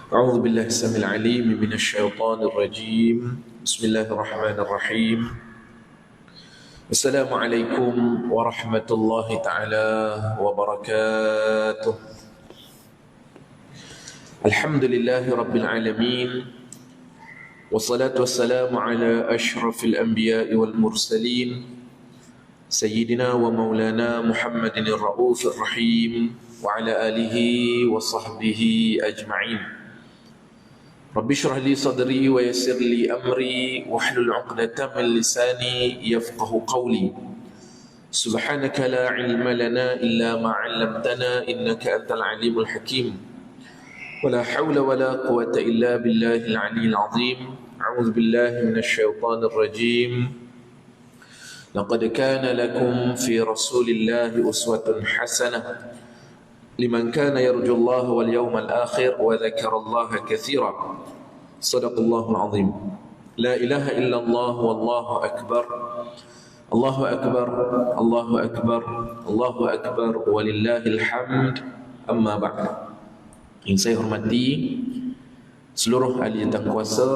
أعوذ بالله السميع العليم من الشيطان الرجيم. بسم الله الرحمن الرحيم. السلام عليكم ورحمة الله تعالى وبركاته. الحمد لله رب العالمين، والصلاة والسلام على أشرف الأنبياء والمرسلين سيدنا ومولانا محمد الرؤوف الرحيم وعلى آله وصحبه أجمعين. رب اشرح لي صدري ويسر لي أمري واحلل عقدة من لساني يفقه قولي. سبحانك لا علم لنا إلا ما علمتنا إنك أنت العليم الحكيم. ولا حول ولا قوة إلا بالله العلي العظيم. أعوذ بالله من الشيطان الرجيم. لقد كان لكم في رسول الله أسوة حسنة لمن كان يرجو الله واليوم الآخر وذكر الله كثيرا. صدق الله العظيم. لا إله إلا الله والله أكبر. الله أكبر الله أكبر الله أكبر ولله الحمد. أما بعد. Yang saya hormati seluruh ahli kuasa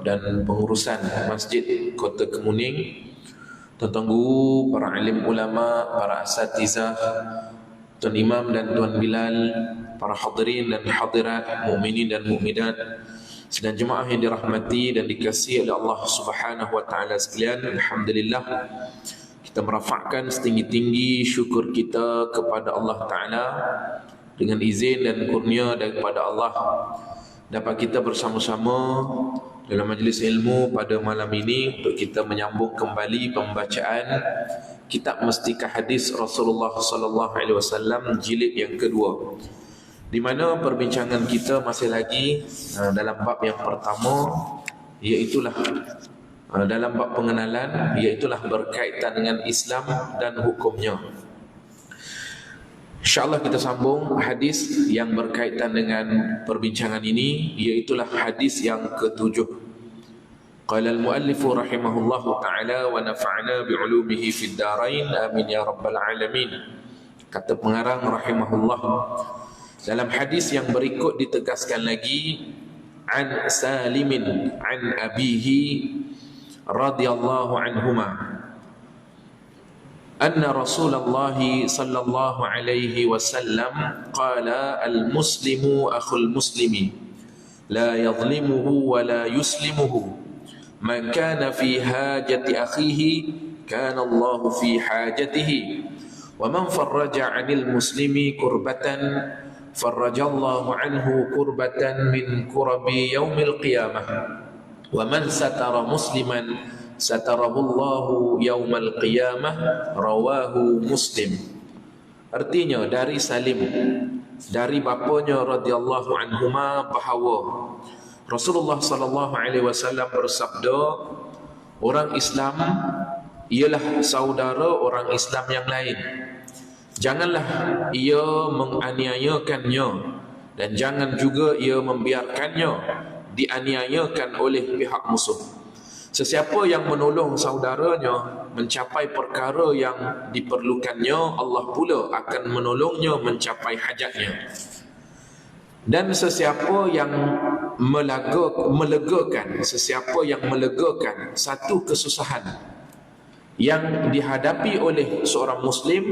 dan pengurusan Masjid Kota Kemuning, tuan-tuan, para alim ulama, para asatizah, Tuan Imam dan Tuan Bilal, para hadirin dan hadirat, mukminin dan mukminat, sedang jemaah yang dirahmati dan dikasihi oleh Allah Subhanahu wa taala sekalian. Alhamdulillah, kita merafakkan setinggi-tinggi syukur kita kepada Allah taala dengan izin dan kurnia daripada Allah dapat kita bersama-sama dalam majlis ilmu pada malam ini untuk kita menyambung kembali pembacaan kitab Mestikah Hadis Rasulullah sallallahu alaihi wasallam jilid yang kedua, di mana perbincangan kita masih lagi dalam bab yang pertama, iaitulah dalam bab pengenalan, iaitulah berkaitan dengan Islam dan hukumnya. InsyaAllah kita sambung hadis yang berkaitan dengan perbincangan ini, iaitulah hadis yang ketujuh. Qala al-muallif rahimahullahu ta'ala wa nafa'na bi'ulumihi fid darain amin ya rabbal alamin. Kata pengarang rahimahullah, dalam hadis yang berikut ditegaskan lagi, an Salimin an abihi radhiyallahu anhuma anna Rasulullah sallallahu alaihi wasallam qala al-muslimu akhul muslimi la yadhlimuhu wa la yuslimuhu man kana fi hajati akhihi kana Allah fi hajatihi wa man farraja 'anil muslimi kurbatan farrajallahu 'anhu kurbatan min kurabi yaumil qiyamah wa man satara musliman satarahullahu yaumal qiyamah. Rawahu Muslim. Artinya dari Salim, dari bapanya radhiyallahu anhuma, bahawa Rasulullah sallallahu alaihi wasallam bersabda, orang Islam ialah saudara orang Islam yang lain. Janganlah ia menganiayakannya dan jangan juga ia membiarkannya dianiayakan oleh pihak musuh. Sesiapa yang menolong saudaranya mencapai perkara yang diperlukannya, Allah pula akan menolongnya mencapai hajatnya. Dan sesiapa yang melegakan satu kesusahan yang dihadapi oleh seorang Muslim,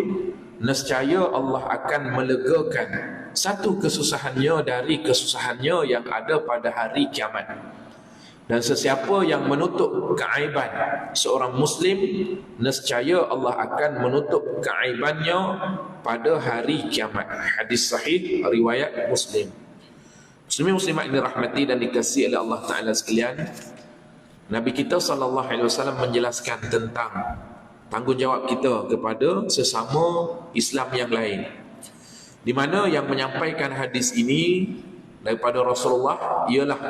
nescaya Allah akan melegakan satu kesusahannya dari kesusahannya yang ada pada hari kiamat. Dan sesiapa yang menutup keaiban seorang Muslim, nescaya Allah akan menutup keaibannya pada hari kiamat. Hadis sahih riwayat Muslim. Muslimin muslimat yang dirahmati dan dikasihi oleh Allah Ta'ala sekalian, Nabi kita SAW menjelaskan tentang tanggungjawab kita kepada sesama Islam yang lain, di mana yang menyampaikan hadis ini daripada Rasulullah ialah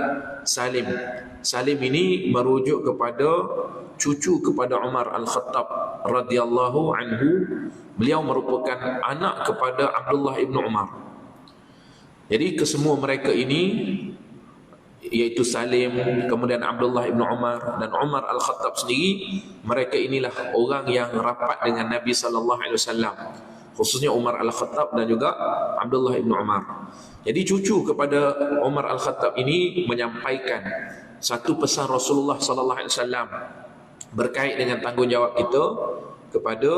Salim. Salim ini merujuk kepada cucu kepada Umar Al-Khattab radhiyallahu anhu. Beliau merupakan anak kepada Abdullah ibn Umar. Jadi kesemua mereka ini, iaitu Salim, kemudian Abdullah ibn Umar dan Umar Al-Khattab sendiri, mereka inilah orang yang rapat dengan Nabi sallallahu alaihi wasallam, khususnya Umar Al-Khattab dan juga Abdullah ibn Umar. Jadi cucu kepada Umar Al-Khattab ini menyampaikan satu pesan Rasulullah sallallahu alaihi wasallam berkait dengan tanggungjawab kita kepada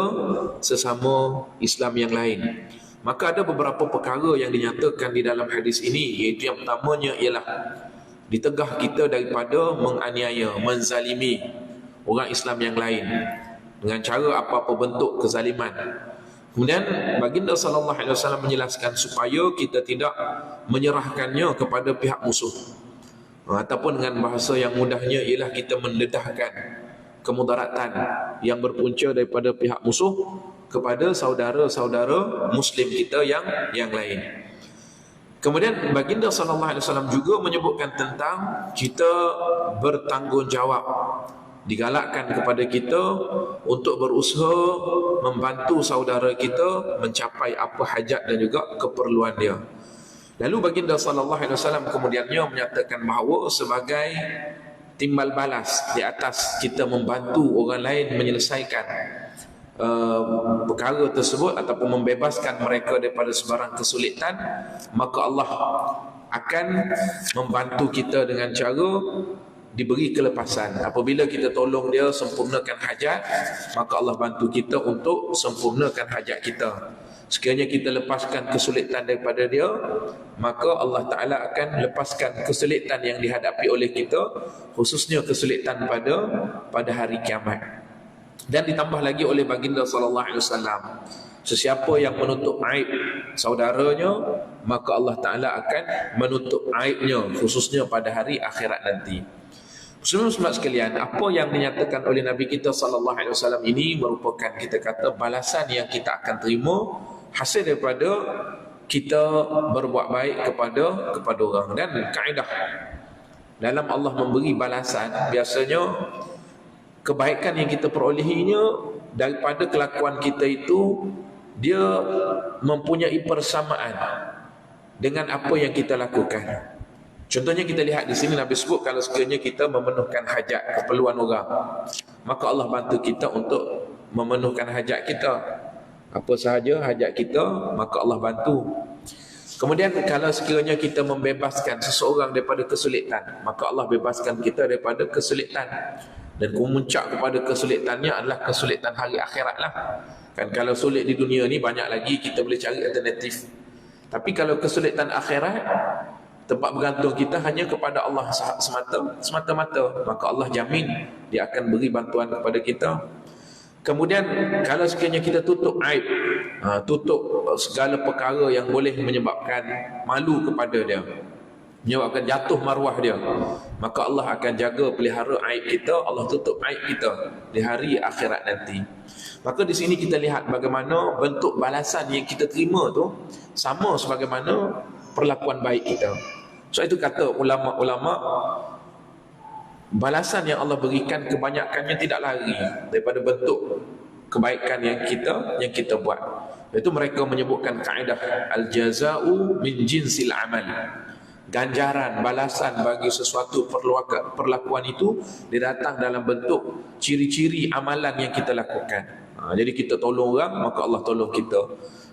sesama Islam yang lain. Maka ada beberapa perkara yang dinyatakan di dalam hadis ini, iaitu yang pertamanya ialah ditegah kita daripada menganiaya, menzalimi orang Islam yang lain dengan cara apa-apa bentuk kezaliman. Kemudian baginda sallallahu alaihi wasallam menjelaskan supaya kita tidak menyerahkannya kepada pihak musuh. Ataupun dengan bahasa yang mudahnya ialah kita mendedahkan kemudaratan yang berpunca daripada pihak musuh kepada saudara-saudara muslim kita yang lain. Kemudian baginda sallallahu alaihi wasallam juga menyebutkan tentang kita bertanggungjawab, digalakkan kepada kita untuk berusaha membantu saudara kita mencapai apa hajat dan juga keperluan dia. Lalu baginda sallallahu alaihi wasallam kemudiannya menyatakan bahawa sebagai timbal balas di atas kita membantu orang lain menyelesaikan perkara tersebut ataupun membebaskan mereka daripada sebarang kesulitan, maka Allah akan membantu kita dengan cara diberi kelepasan. Apabila kita tolong dia sempurnakan hajat, maka Allah bantu kita untuk sempurnakan hajat kita. Sekiranya kita lepaskan kesulitan daripada dia, maka Allah Ta'ala akan lepaskan kesulitan yang dihadapi oleh kita, khususnya kesulitan pada hari kiamat. Dan ditambah lagi oleh baginda sallallahu alaihi wasallam, sesiapa yang menutup aib saudaranya, maka Allah Ta'ala akan menutup aibnya, khususnya pada hari akhirat nanti. Muslimin sekalian, apa yang dinyatakan oleh Nabi kita sallallahu alaihi wasallam ini merupakan, kita kata, balasan yang kita akan terima hasil daripada kita berbuat baik kepada orang. Dan kaedah dalam Allah memberi balasan, biasanya kebaikan yang kita perolehinya daripada kelakuan kita itu, dia mempunyai persamaan dengan apa yang kita lakukan. Contohnya kita lihat di sini Nabi sebut, kalau sekiranya kita memenuhkan hajat keperluan orang, maka Allah bantu kita untuk memenuhkan hajat kita. Apa sahaja hajat kita, maka Allah bantu. Kemudian kalau sekiranya kita membebaskan seseorang daripada kesulitan, maka Allah bebaskan kita daripada kesulitan. Dan kemuncak kepada kesulitannya adalah kesulitan hari akhirat lah. Kan kalau sulit di dunia ni, banyak lagi kita boleh cari alternatif. Tapi kalau kesulitan akhirat, tempat bergantung kita hanya kepada Allah semata-mata, maka Allah jamin dia akan beri bantuan kepada kita. Kemudian kalau sekiranya kita tutup aib, tutup segala perkara yang boleh menyebabkan malu kepada dia, menyebabkan jatuh maruah dia, maka Allah akan jaga pelihara aib kita, Allah tutup aib kita di hari akhirat nanti. Maka di sini kita lihat bagaimana bentuk balasan yang kita terima tu sama sebagaimana perlakuan baik kita. So itu kata ulama-ulama, balasan yang Allah berikan kebanyakannya tidak lari daripada bentuk kebaikan yang kita buat. Itu mereka menyebutkan kaedah al-jaza'u min jinsil amal. Ganjaran, balasan bagi sesuatu perlakuan itu dia datang dalam bentuk ciri-ciri amalan yang kita lakukan. Jadi kita tolong orang, maka Allah tolong kita.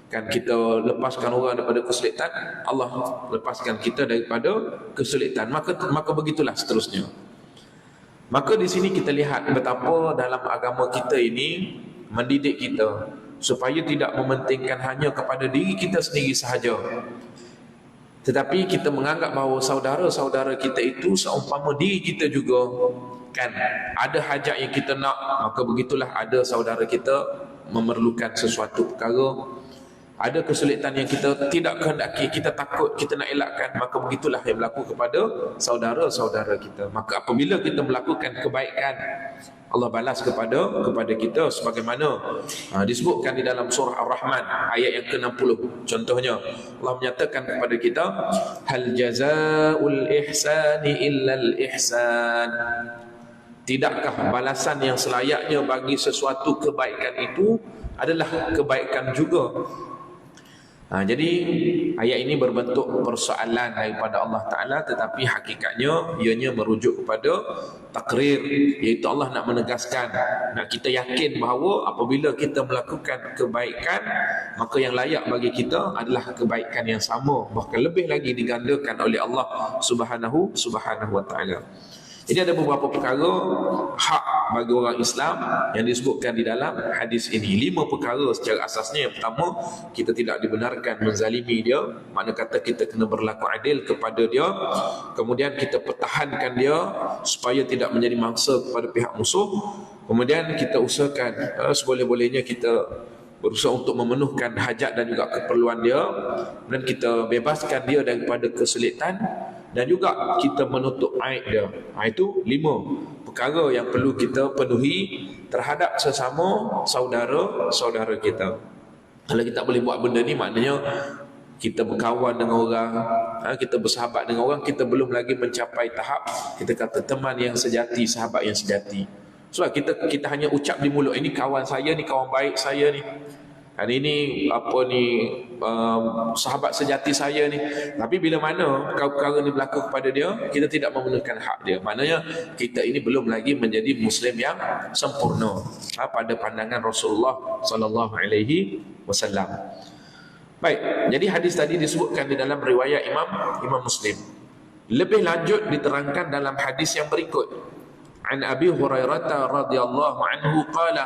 Kan kita lepaskan orang daripada kesulitan, Allah lepaskan kita daripada kesulitan. Maka begitulah seterusnya. Maka di sini kita lihat betapa dalam agama kita ini mendidik kita supaya tidak mementingkan hanya kepada diri kita sendiri sahaja, tetapi kita menganggap bahawa saudara-saudara kita itu seumpama diri kita juga. Kan ada hajat yang kita nak, maka begitulah ada saudara kita memerlukan sesuatu perkara, ada kesulitan yang kita tidak kehendaki, kita takut, kita nak elakkan, maka begitulah yang berlaku kepada saudara-saudara kita. Maka apabila kita melakukan kebaikan, Allah balas kepada kita sebagaimana disebutkan di dalam surah Ar-Rahman ayat yang ke-60. Contohnya Allah menyatakan kepada kita, hal jazaa'ul ihsani illal ihsan. Tidakkah balasan yang selayaknya bagi sesuatu kebaikan itu adalah kebaikan juga? Jadi ayat ini berbentuk persoalan daripada Allah Ta'ala, tetapi hakikatnya ianya merujuk kepada takrir, iaitu Allah nak menegaskan, nak kita yakin bahawa apabila kita melakukan kebaikan, maka yang layak bagi kita adalah kebaikan yang sama, bahkan lebih lagi digandakan oleh Allah Subhanahu wa Ta'ala. Jadi ada beberapa perkara hak bagi orang Islam yang disebutkan di dalam hadis ini. 5 perkara secara asasnya. Yang pertama, kita tidak dibenarkan menzalimi dia, makna kata kita kena berlaku adil kepada dia. Kemudian kita pertahankan dia supaya tidak menjadi mangsa kepada pihak musuh. Kemudian kita usahakan seboleh-bolehnya kita berusaha untuk memenuhkan hajat dan juga keperluan dia, dan kita bebaskan dia daripada kesulitan, dan juga kita menutup aib dia. Itu 5 perkara yang perlu kita penuhi terhadap sesama saudara-saudara kita. Kalau kita boleh buat benda ni, maknanya kita berkawan dengan orang, kita bersahabat dengan orang, kita belum lagi mencapai tahap kita kata teman yang sejati, sahabat yang sejati. Sebab kita hanya ucap di mulut, ini kawan saya ni, kawan baik saya ni, ini sahabat sejati saya ni. Tapi bila mana perkara ni berlaku kepada dia, kita tidak memenuhkan hak dia, maknanya kita ini belum lagi menjadi Muslim yang sempurna pada pandangan Rasulullah SAW. Baik, jadi hadis tadi disebutkan di dalam riwayat Imam Muslim. Lebih lanjut diterangkan dalam hadis yang berikut. An Abi Hurairah radhiyallahu anhu qala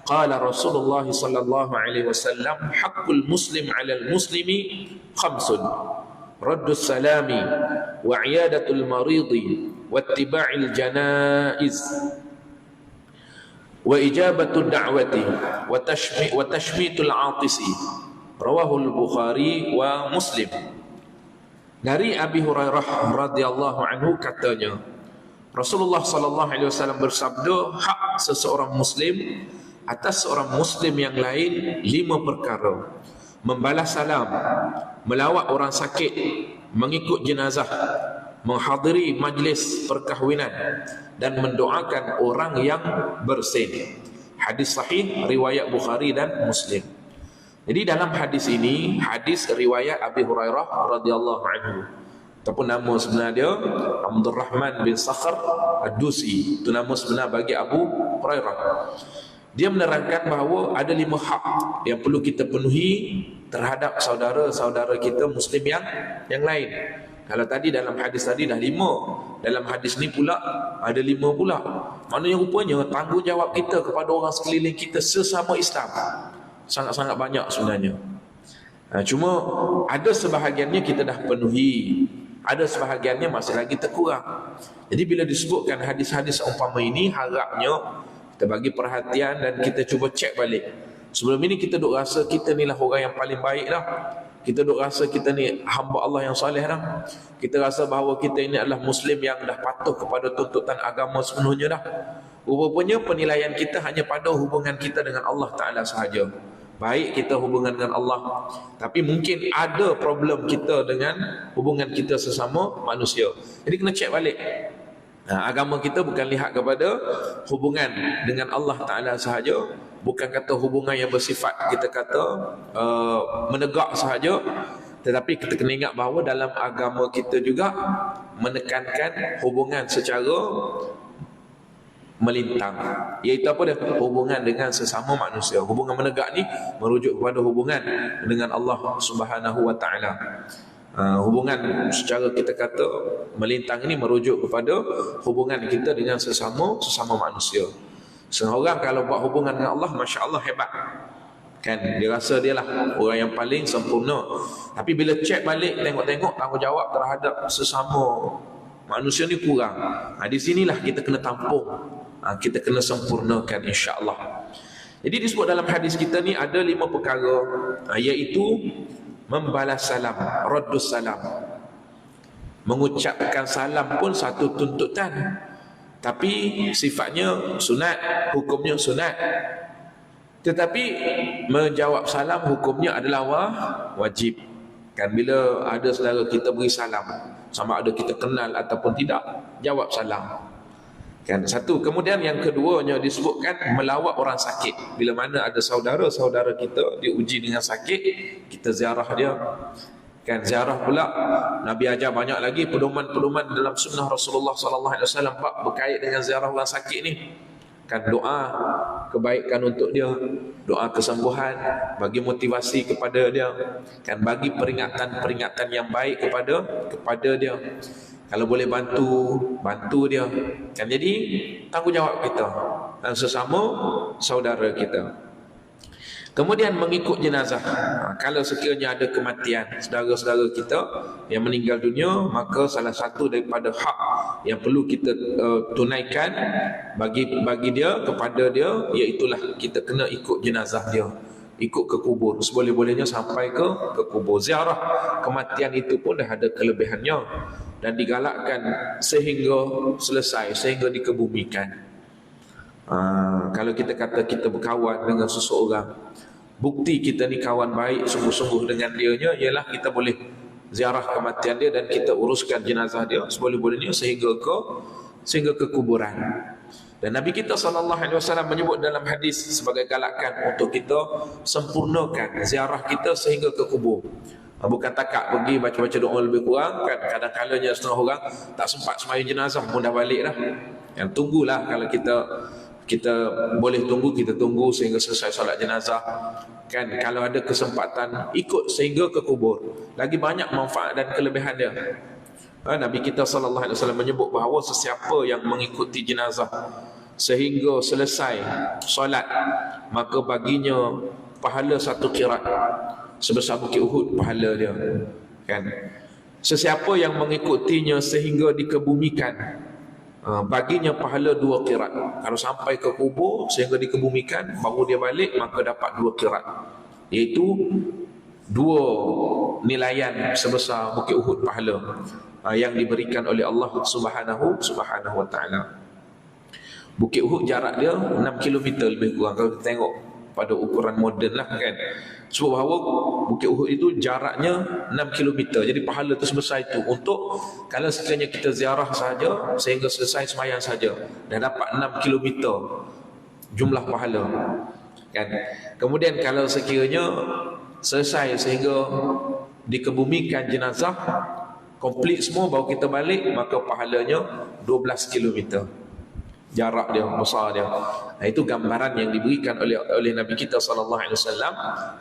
qala Rasulullah sallallahu alaihi wasallam haqqul muslim 'alal muslimi khamsun raddus salami wa 'iyadatul maridi wa ittiba'il janaiz wa ijabatud da'wati wa tashmitul 'atisi. Rawahul Bukhari wa Muslim. Dari Abi Hurairah radhiyallahu anhu katanya, Rasulullah sallallahu alaihi wasallam bersabda, hak seseorang muslim atas seorang muslim yang lain 5 perkara. Membalas salam, melawat orang sakit, mengikut jenazah, menghadiri majlis perkahwinan, dan mendoakan orang yang bersin. Hadis sahih riwayat Bukhari dan Muslim. Jadi dalam hadis ini, hadis riwayat Abi Hurairah radhiyallahu anhu, ataupun nama sebenar dia Abdul Rahman bin Sakhr Ad-Dusi, itu nama sebenar bagi Abu Hurairah. Dia menerangkan bahawa ada 5 hak yang perlu kita penuhi terhadap saudara-saudara kita Muslim yang lain. Kalau tadi dalam hadis tadi dah 5, dalam hadis ni pula ada 5 pula. Maknanya rupanya tanggungjawab kita kepada orang sekeliling kita sesama Islam sangat-sangat banyak sebenarnya. Cuma ada sebahagiannya kita dah penuhi, ada sebahagiannya masih lagi terkurang. Jadi bila disebutkan hadis-hadis umpama ini, harapnya kita bagi perhatian dan kita cuba cek balik. Sebelum ini kita duk rasa kita ni lah orang yang paling baik dah. Kita duk rasa kita ni hamba Allah yang soleh dah. Kita rasa bahawa kita ini adalah Muslim yang dah patuh kepada tuntutan agama sepenuhnya dah. Rupanya penilaian kita hanya pada hubungan kita dengan Allah Ta'ala sahaja. Baik kita hubungan dengan Allah, tapi mungkin ada problem kita dengan hubungan kita sesama manusia. Jadi kena cek balik. Agama kita bukan lihat kepada hubungan dengan Allah Ta'ala sahaja, bukan kata hubungan yang bersifat kita kata menegak sahaja, tetapi kita kena ingat bahawa dalam agama kita juga menekankan hubungan secara melintang, iaitu apa dia? Hubungan dengan sesama manusia. Hubungan menegak ni merujuk kepada hubungan dengan Allah Subhanahu wa Ta'ala. Hubungan secara kita kata melintang ini merujuk kepada hubungan kita dengan sesama manusia. Seorang kalau buat hubungan dengan Allah, Masya Allah hebat, kan? Dia rasa dia lah orang yang paling sempurna. Tapi bila cek balik, tengok-tengok tanggungjawab terhadap sesama manusia ni kurang. Di sinilah kita kena tampung, kita kena sempurnakan insya-Allah. Jadi disebut dalam hadis kita ni ada 5 perkara, iaitu membalas salam, raddus salam. Mengucapkan salam pun satu tuntutan, tapi sifatnya sunat, hukumnya sunat. Tetapi menjawab salam hukumnya adalah wajib. Kan bila ada saudara kita beri salam, sama ada kita kenal ataupun tidak, jawab salam. Kan satu. Kemudian yang keduanya disebutkan melawat orang sakit. Bila mana ada saudara-saudara kita diuji dengan sakit, kita ziarah dia. Kan ziarah pula Nabi ajar banyak lagi pedoman-pedoman dalam sunnah Rasulullah sallallahu alaihi wasallam berkait dengan ziarah orang sakit ni. Kan doa kebaikan untuk dia, doa kesembuhan, bagi motivasi kepada dia, kan bagi peringatan-peringatan yang baik kepada dia. Kalau boleh bantu dia. Kan jadi tanggungjawab kita dan sesama saudara kita. Kemudian mengikut jenazah. Kalau sekiranya ada kematian saudara-saudara kita yang meninggal dunia, maka salah satu daripada hak yang perlu kita tunaikan bagi dia, kepada dia, iaitulah kita kena ikut jenazah dia, ikut ke kubur. Seboleh-bolehnya sampai ke kubur. Ziarah kematian itu pun dah ada kelebihannya dan digalakkan sehingga selesai, sehingga dikebumikan. Kalau kita kata kita berkawan dengan seseorang, bukti kita ni kawan baik sungguh-sungguh dengan dianya ialah kita boleh ziarah kematian dia dan kita uruskan jenazah dia seboleh-bolehnya sehingga ke kuburan. Dan Nabi kita SAW menyebut dalam hadis sebagai galakan untuk kita sempurnakan ziarah kita sehingga ke kubur. Bukan takat pergi baca-baca doa lebih kurang, kan kadang-kadangnya setengah orang tak sempat sembahyang jenazah pun dah balik dah. Yang tunggulah, kalau kita boleh tunggu, kita tunggu sehingga selesai solat jenazah. Kan kalau ada kesempatan ikut sehingga ke kubur, lagi banyak manfaat dan kelebihan dia. Nabi kita SAW menyebut bahawa sesiapa yang mengikuti jenazah sehingga selesai solat, maka baginya pahala 1 qirat sebesar Bukit Uhud pahala dia. Kan sesiapa yang mengikutinya sehingga dikebumikan, baginya pahala 2 qirat. Kalau sampai ke kubur sehingga dikebumikan baru dia balik, maka dapat 2 qirat, iaitu 2 nilaian sebesar Bukit Uhud pahala yang diberikan oleh Allah Subhanahu wa taala. Bukit Uhud jarak dia 6 km lebih kurang kalau kita tengok pada ukuran moden lah, kan. Sebab bahawa Bukit Uhud itu jaraknya 6 km. Jadi pahala itu sebesar itu untuk kalau sekiranya kita ziarah saja sehingga selesai sembahyang saja, dah dapat 6 km jumlah pahala, kan. Kemudian kalau sekiranya selesai sehingga dikebumikan jenazah komplit semua baru kita balik, maka pahalanya 12 km. Jarak dia besar dia. Itu gambaran yang diberikan oleh Nabi kita SAW,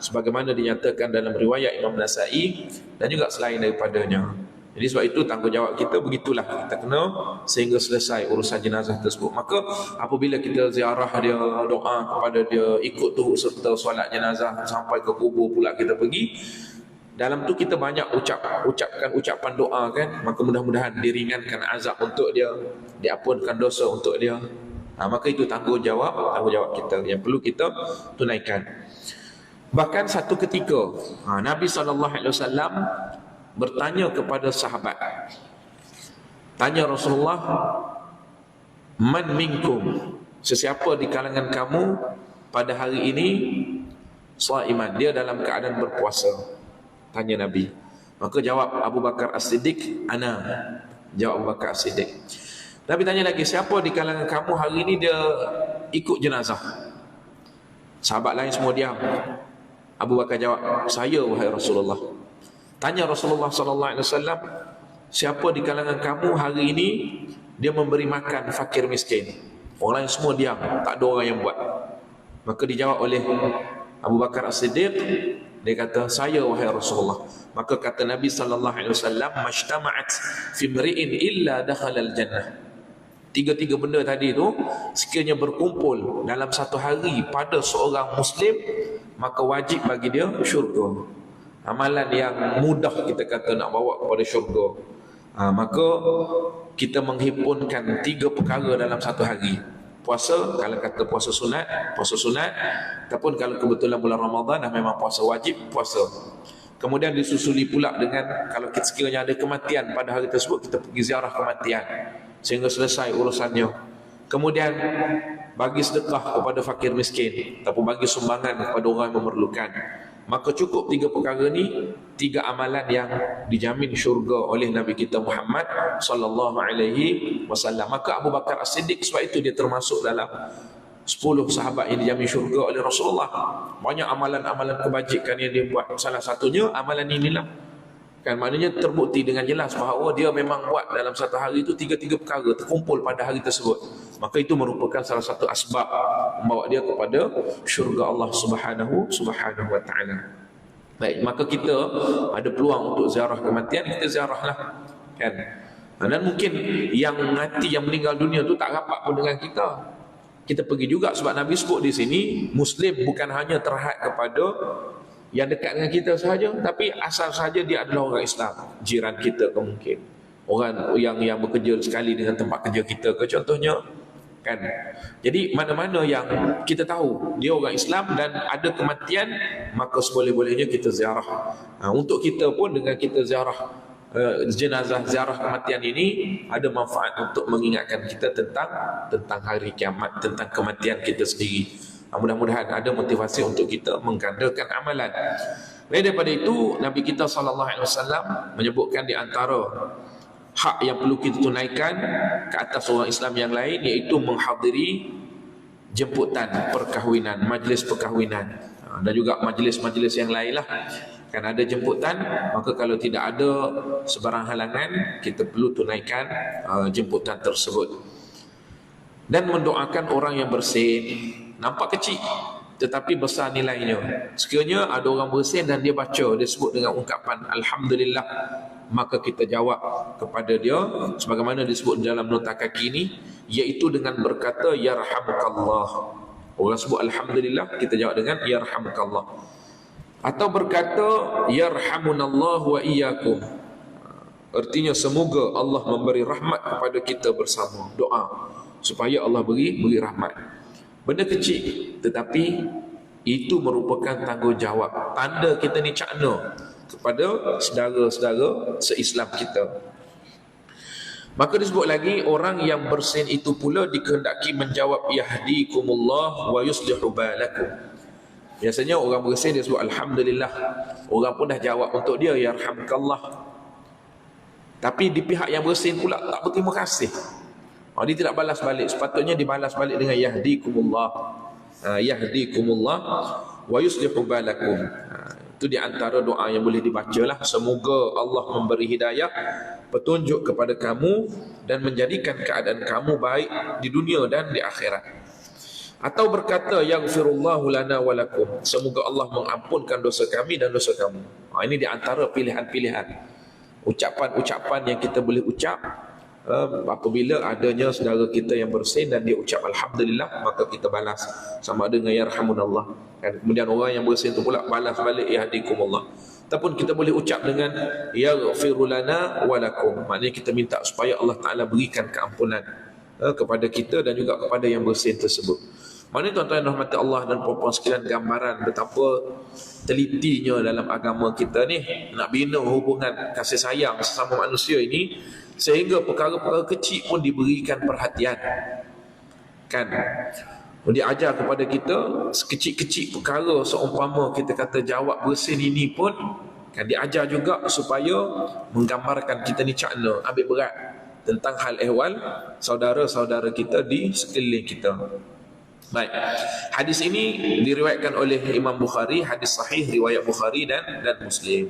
sebagaimana dinyatakan dalam riwayat Imam Nasa'i dan juga selain daripadanya. Jadi sebab itu tanggungjawab kita begitulah, kita kena sehingga selesai urusan jenazah tersebut. Maka apabila kita ziarah dia, doa kepada dia, ikut turut serta solat jenazah sampai ke kubur pula kita pergi, dalam tu kita banyak ucapkan ucapan doa, kan. Maka mudah-mudahan diringankan azab untuk dia, diampunkan dosa untuk dia. Maka itu tanggungjawab kita yang perlu kita tunaikan. Bahkan satu ketika Nabi SAW bertanya kepada sahabat, tanya Rasulullah, man minkum, sesiapa di kalangan kamu pada hari ini shaiman, dia dalam keadaan berpuasa. Tanya Nabi. Maka jawab Abu Bakar As-Siddiq, ana. Jawab Abu Bakar As-Siddiq. Nabi tanya lagi, siapa di kalangan kamu hari ini dia ikut jenazah? Sahabat lain semua diam. Abu Bakar jawab, saya wahai Rasulullah. Tanya Rasulullah SAW, siapa di kalangan kamu hari ini dia memberi makan fakir miskin? Orang lain semua diam, tak ada orang yang buat. Maka dijawab oleh Abu Bakar As-Siddiq, dia kata, saya wahai Rasulullah. Maka kata Nabi SAW, majtama'at fi mri'in illa dakhalal jannah. Tiga-tiga benda tadi tu sekiranya berkumpul dalam satu hari pada seorang Muslim, maka wajib bagi dia syurga. Amalan yang mudah kita kata nak bawa kepada syurga. Maka kita menghimpunkan 3 perkara dalam satu hari. Puasa, kalau kata puasa sunat, ataupun kalau kebetulan bulan Ramadan dah memang puasa wajib, puasa. Kemudian disusuli pula dengan kalau sekiranya ada kematian pada hari tersebut, kita pergi ziarah kematian sehingga selesai urusannya. Kemudian bagi sedekah kepada fakir miskin ataupun bagi sumbangan kepada orang yang memerlukan. Maka cukup 3 perkara ni, 3 amalan yang dijamin syurga oleh Nabi kita Muhammad sallallahu alaihi wasallam. Maka Abu Bakar As-Siddiq sebab itu dia termasuk dalam 10 sahabat yang dijamin syurga oleh Rasulullah. Banyak amalan-amalan kebajikan yang dia buat. Salah satunya amalan inilah. Kan maknanya terbukti dengan jelas bahawa dia memang buat dalam satu hari itu 3 perkara terkumpul pada hari tersebut. Maka itu merupakan salah satu asbab membawa dia kepada syurga Allah Subhanahu wa taala. Baik, maka kita ada peluang untuk ziarah kematian, kita ziarahlah. Kan? Dan mungkin yang mati, yang meninggal dunia tu tak rapat pun dengan kita. Kita pergi juga sebab Nabi sebut di sini, Muslim bukan hanya terhad kepada yang dekat dengan kita sahaja, tapi asal sahaja dia adalah orang Islam, jiran kita ke mungkin, orang yang bekerja sekali dengan tempat kerja kita ke contohnya, kan. Jadi mana-mana yang kita tahu dia orang Islam dan ada kematian, maka seboleh-bolehnya kita ziarah. Untuk kita pun dengan kita ziarah jenazah, ziarah kematian ini ada manfaat untuk mengingatkan kita tentang hari kiamat, tentang kematian kita sendiri. Mudah-mudahan ada motivasi untuk kita menggandakan amalan. Daripada itu Nabi kita SAW menyebutkan di antara hak yang perlu kita tunaikan ke atas orang Islam yang lain, iaitu menghadiri jemputan perkahwinan, majlis perkahwinan, dan juga majlis-majlis yang lain lah. Kan ada jemputan, maka kalau tidak ada sebarang halangan, kita perlu tunaikan jemputan tersebut. Dan mendoakan orang yang bersin. Nampak kecil tetapi besar nilainya. Sekiranya ada orang bersin dan dia baca, dia sebut dengan ungkapan Alhamdulillah, maka kita jawab kepada dia sebagaimana disebut dalam nota kaki ini, iaitu dengan berkata Yarhamukallah. Orang sebut Alhamdulillah, kita jawab dengan Yarhamukallah. Atau berkata Yarhamunallah wa iyyakum, artinya semoga Allah memberi rahmat kepada kita bersama. Doa supaya Allah beri rahmat. Benda kecil tetapi itu merupakan tanggungjawab, tanda kita ni cakna kepada saudara-saudara se-Islam kita. Maka disebut lagi, orang yang bersin itu pula dikehendaki menjawab yahdikumullah wa yuslihu balakum. Biasanya orang bersin dia sebut Alhamdulillah, orang pun dah jawab untuk dia yarhamkallah. Tapi di pihak yang bersin pula tak berterima kasih. Dia tidak balas balik. Sepatutnya dibalas balik dengan yahdikumullah, yahdikumullah wa yuslihu balakum. Itu di antara doa yang boleh dibacalah. Semoga Allah memberi hidayah, petunjuk kepada kamu dan menjadikan keadaan kamu baik di dunia dan di akhirat. Atau berkata yaghfirullahu lana wa lakum, semoga Allah mengampunkan dosa kami dan dosa kamu. Ini di antara pilihan-pilihan ucapan-ucapan yang kita boleh ucap apabila adanya saudara kita yang bersin dan dia ucap Alhamdulillah, maka kita balas sama ada dengan Yarhamunallah. Dan kemudian orang yang bersin itu pula balas balik Yahdikumullah. Ataupun kita boleh ucap dengan Yaghfiru lana wa lakum, maknanya kita minta supaya Allah Ta'ala berikan keampunan kepada kita dan juga kepada yang bersin tersebut. Maknanya tuan-tuan yang rahmati Allah dan puan-puan sekalian, gambaran betapa telitinya dalam agama kita ni nak bina hubungan kasih sayang sesama manusia ini, sehingga perkara-perkara kecil pun diberikan perhatian. Kan? Dia ajar kepada kita sekecil-kecil perkara, seumpama kita kata jawab bersin ini pun kan diajar juga supaya menggambarkan kita ni cakna ambil berat tentang hal ehwal saudara-saudara kita di sekeliling kita. Baik, hadis ini diriwayatkan oleh Imam Bukhari, hadis sahih riwayat Bukhari dan Muslim.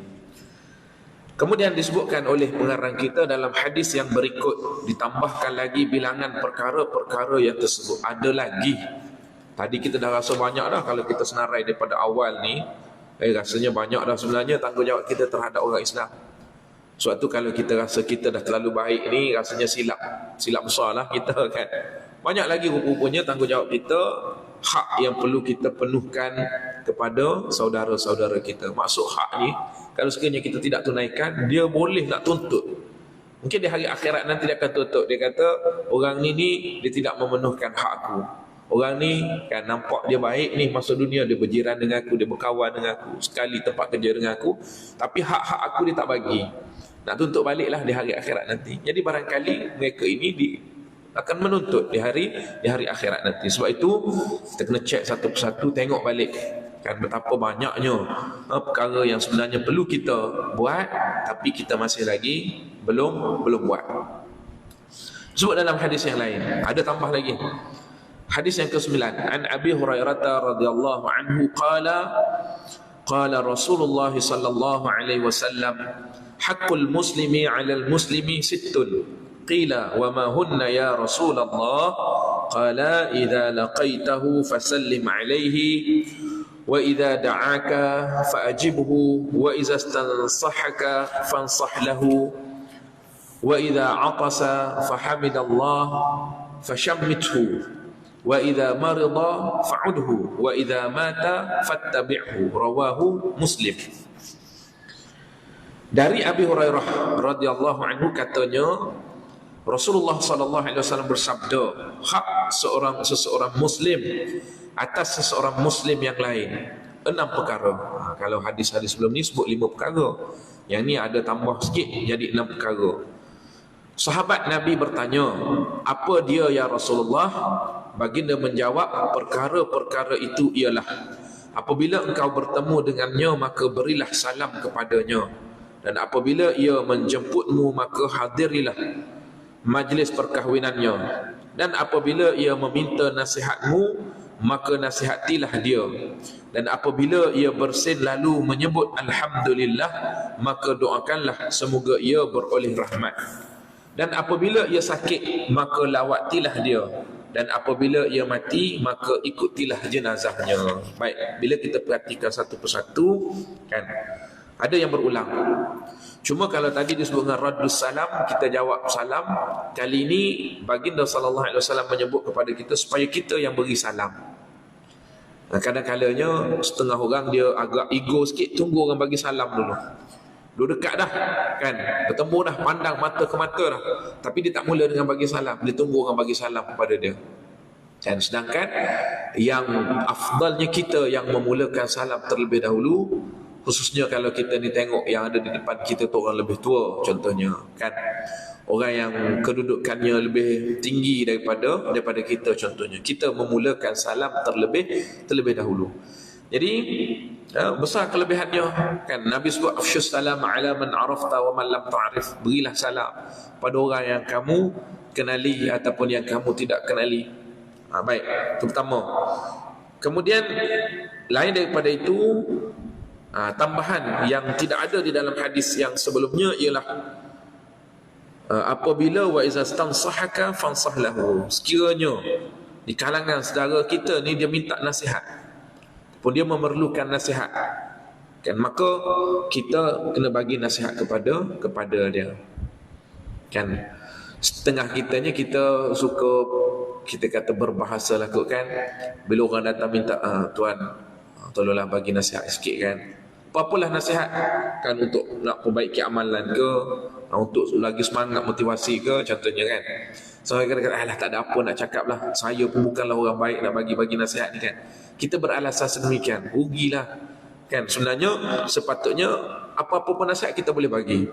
Kemudian disebutkan oleh pengarang kita dalam hadis yang berikut, ditambahkan lagi bilangan perkara-perkara yang tersebut. Ada lagi. Tadi kita dah rasa banyak dah kalau kita senarai daripada awal ni. Rasanya banyak dah sebenarnya tanggungjawab kita terhadap orang Islam. Sebab tu kalau kita rasa kita dah terlalu baik ni, rasanya silap besar lah kita kan. Banyak lagi rupanya tanggungjawab kita, hak yang perlu kita penuhkan kepada saudara-saudara kita. Maksud hak ni, kalau sekiranya kita tidak tunaikan, dia boleh nak tuntut. Mungkin di hari akhirat nanti dia akan tuntut. Dia kata, orang ni dia tidak memenuhkan hak aku. Orang ni kan nampak dia baik ni, masa dunia dia berjiran dengan aku, dia berkawan dengan aku, sekali tempat kerja dengan aku, tapi hak-hak aku dia tak bagi. Nak tuntut baliklah di hari akhirat nanti. Jadi barangkali mereka ini akan menuntut di hari akhirat nanti. Sebab itu kita kena cek satu persatu, tengok balik Kan betapa banyaknya perkara yang sebenarnya perlu kita buat tapi kita masih lagi belum buat. Sebut dalam hadis yang lain, ada tambah lagi. Hadis yang ke-9, an Abi Hurairah radhiyallahu anhu qala Rasulullah sallallahu alaihi wasallam haqqul muslimi 'alal muslimi sittun qila wa ma hunna ya Rasulullah qala idza laqaitahu fasallim alaihi wa idza da'aka fa'ajibhu wa idza istansahaka fansah lahu wa idza 'atasa fahamidallah fashammithu wa idza marida fa'udhu wa idza mata fattabi'hu rawahu Muslim. Dari Abi Hurairah radhiyallahu anhu katanya Rasulullah sallallahu alaihi wasallam bersabda, hak seseorang muslim atas seseorang muslim yang lain 6 perkara. Kalau hadis-hadis sebelum ni sebut 5 perkara. Yang ni ada tambah sikit jadi 6 perkara. Sahabat Nabi bertanya, apa dia ya Rasulullah? Baginda menjawab, perkara-perkara itu ialah apabila engkau bertemu dengannya maka berilah salam kepadanya, dan apabila ia menjemputmu maka hadirilah majlis perkahwinannya, dan apabila ia meminta nasihatmu maka nasihatilah dia, dan apabila ia bersin lalu menyebut alhamdulillah maka doakanlah semoga ia beroleh rahmat, dan apabila ia sakit maka lawatilah dia, dan apabila ia mati maka ikutilah jenazahnya. Baik, bila kita perhatikan satu persatu kan, ada yang berulang. Cuma kalau tadi disebut dengan raddus salam, kita jawab salam. Kali ini baginda sallallahu alaihi wasallam menyebut kepada kita supaya kita yang beri salam. Kadang-kadangnya setengah orang dia agak ego sikit, tunggu orang bagi salam dulu. Dua dekat dah kan, bertemu dah, pandang mata ke mata dah, tapi dia tak mula dengan bagi salam, dia tunggu orang bagi salam kepada dia. Dan sedangkan yang afdalnya kita yang memulakan salam terlebih dahulu, khususnya kalau kita ni tengok yang ada di depan kita tu orang lebih tua contohnya kan, orang yang kedudukannya lebih tinggi daripada kita contohnya, kita memulakan salam terlebih dahulu. Jadi besar kelebihannya kan. Nabi sebut afsyus salam ala man arafta wa man lam ta'rif, berilah salam pada orang yang kamu kenali ataupun yang kamu tidak kenali. Baik, itu pertama. Kemudian lain daripada itu, tambahan yang tidak ada di dalam hadis yang sebelumnya ialah apabila wa iza stansahaka fansah lahu, sekiranya di kalangan saudara kita ni dia minta nasihat pun dia memerlukan nasihat kan, maka kita kena bagi nasihat kepada dia kan. Setengah kitanya kita suka, kita kata berbahasa lah kot kan, bila orang datang minta tuan tolonglah bagi nasihat sikit kan, apa-apalah nasihat kan, untuk nak perbaiki amalan ke, untuk lagi semangat motivasi ke contohnya kan. So kadang-kadang alah tak ada apa nak cakap lah, saya pun bukanlah orang baik nak bagi nasihat ni kan. Kita beralasan sedemikian, rugilah kan. Sebenarnya sepatutnya apa-apa pun nasihat kita boleh bagi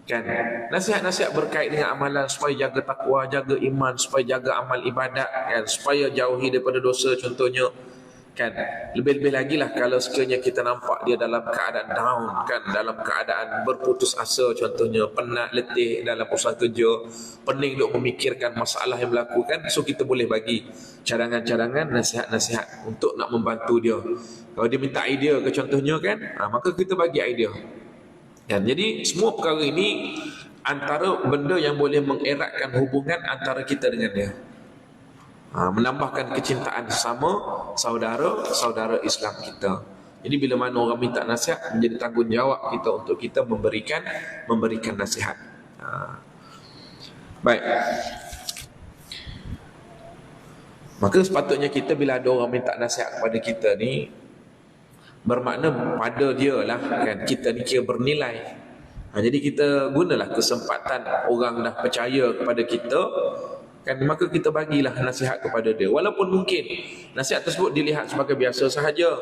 kan. Nasihat-nasihat berkait dengan amalan, supaya jaga takwa, jaga iman, supaya jaga amal ibadat kan, supaya jauhi daripada dosa contohnya kan. Lebih-lebih lagi lah kalau sekiranya kita nampak dia dalam keadaan down kan, dalam keadaan berputus asa contohnya, penat, letih dalam usaha kerja, pening duk memikirkan masalah yang berlaku kan. So kita boleh bagi cadangan-cadangan, nasihat-nasihat untuk nak membantu dia. Kalau dia minta idea ke contohnya kan, maka kita bagi idea kan. Jadi semua perkara ini antara benda yang boleh mengeratkan hubungan antara kita dengan dia, menambahkan kecintaan sesama saudara Islam kita. Jadi bila mana orang minta nasihat, menjadi tanggungjawab kita untuk kita memberikan nasihat. Baik. Maka sepatutnya kita bila ada orang minta nasihat kepada kita ni, bermakna pada dia lah kan, kita ni kira bernilai. Jadi kita gunalah kesempatan orang dah percaya kepada kita kan, maka kita bagilah nasihat kepada dia. Walaupun mungkin nasihat tersebut dilihat sebagai biasa sahaja,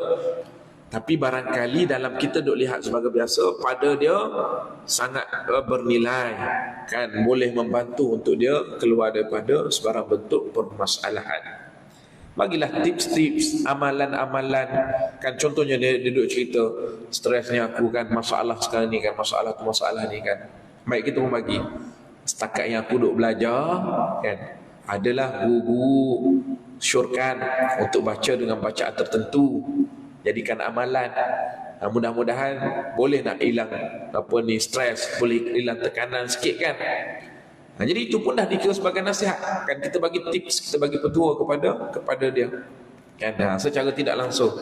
tapi barangkali dalam kita duk lihat sebagai biasa, pada dia sangat bernilai kan, boleh membantu untuk dia keluar daripada sebarang bentuk permasalahan. Bagilah tips-tips, amalan-amalan. Kan contohnya dia duduk cerita, stresnya aku kan, masalah sekarang ni kan, masalah tu masalah ni kan. Baik kita pun bagi. Setakat yang aku duduk belajar kan, adalah guru syorkan untuk baca dengan bacaan tertentu. Jadikan amalan. Mudah-mudahan boleh nak hilang apa ni stres, boleh hilang tekanan sikit kan. Jadi itu pun dah dikira sebagai nasihat. Kan kita bagi tips, kita bagi petua kepada dia. Kan secara tidak langsung.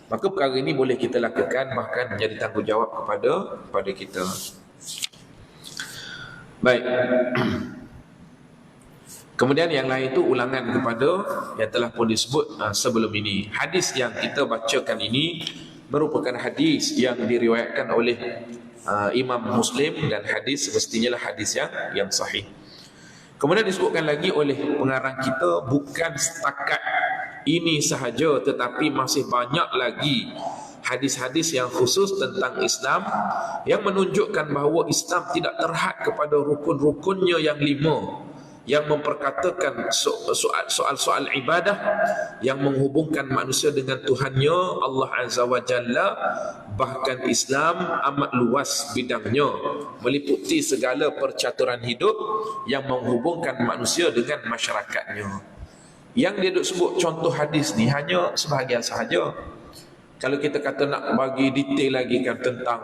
Maka perkara ini boleh kita lakukan, bahkan menjadi tanggungjawab kepada kita. Baik. Kemudian yang lain itu ulangan kepada yang telah pun disebut sebelum ini. Hadis yang kita bacakan ini merupakan hadis yang diriwayatkan oleh Imam Muslim, dan hadis semestinya lah hadis yang sahih. Kemudian disebutkan lagi oleh pengarang kita, bukan setakat ini sahaja, tetapi masih banyak lagi hadis-hadis yang khusus tentang Islam yang menunjukkan bahawa Islam tidak terhad kepada rukun-rukunnya yang 5, yang memperkatakan soal-soal ibadah yang menghubungkan manusia dengan Tuhannya Allah Azza wa Jalla. Bahkan Islam amat luas bidangnya, meliputi segala percaturan hidup yang menghubungkan manusia dengan masyarakatnya. Yang dia duk sebut contoh hadis ni hanya sebahagian sahaja. Kalau kita kata nak bagi detail lagi kan tentang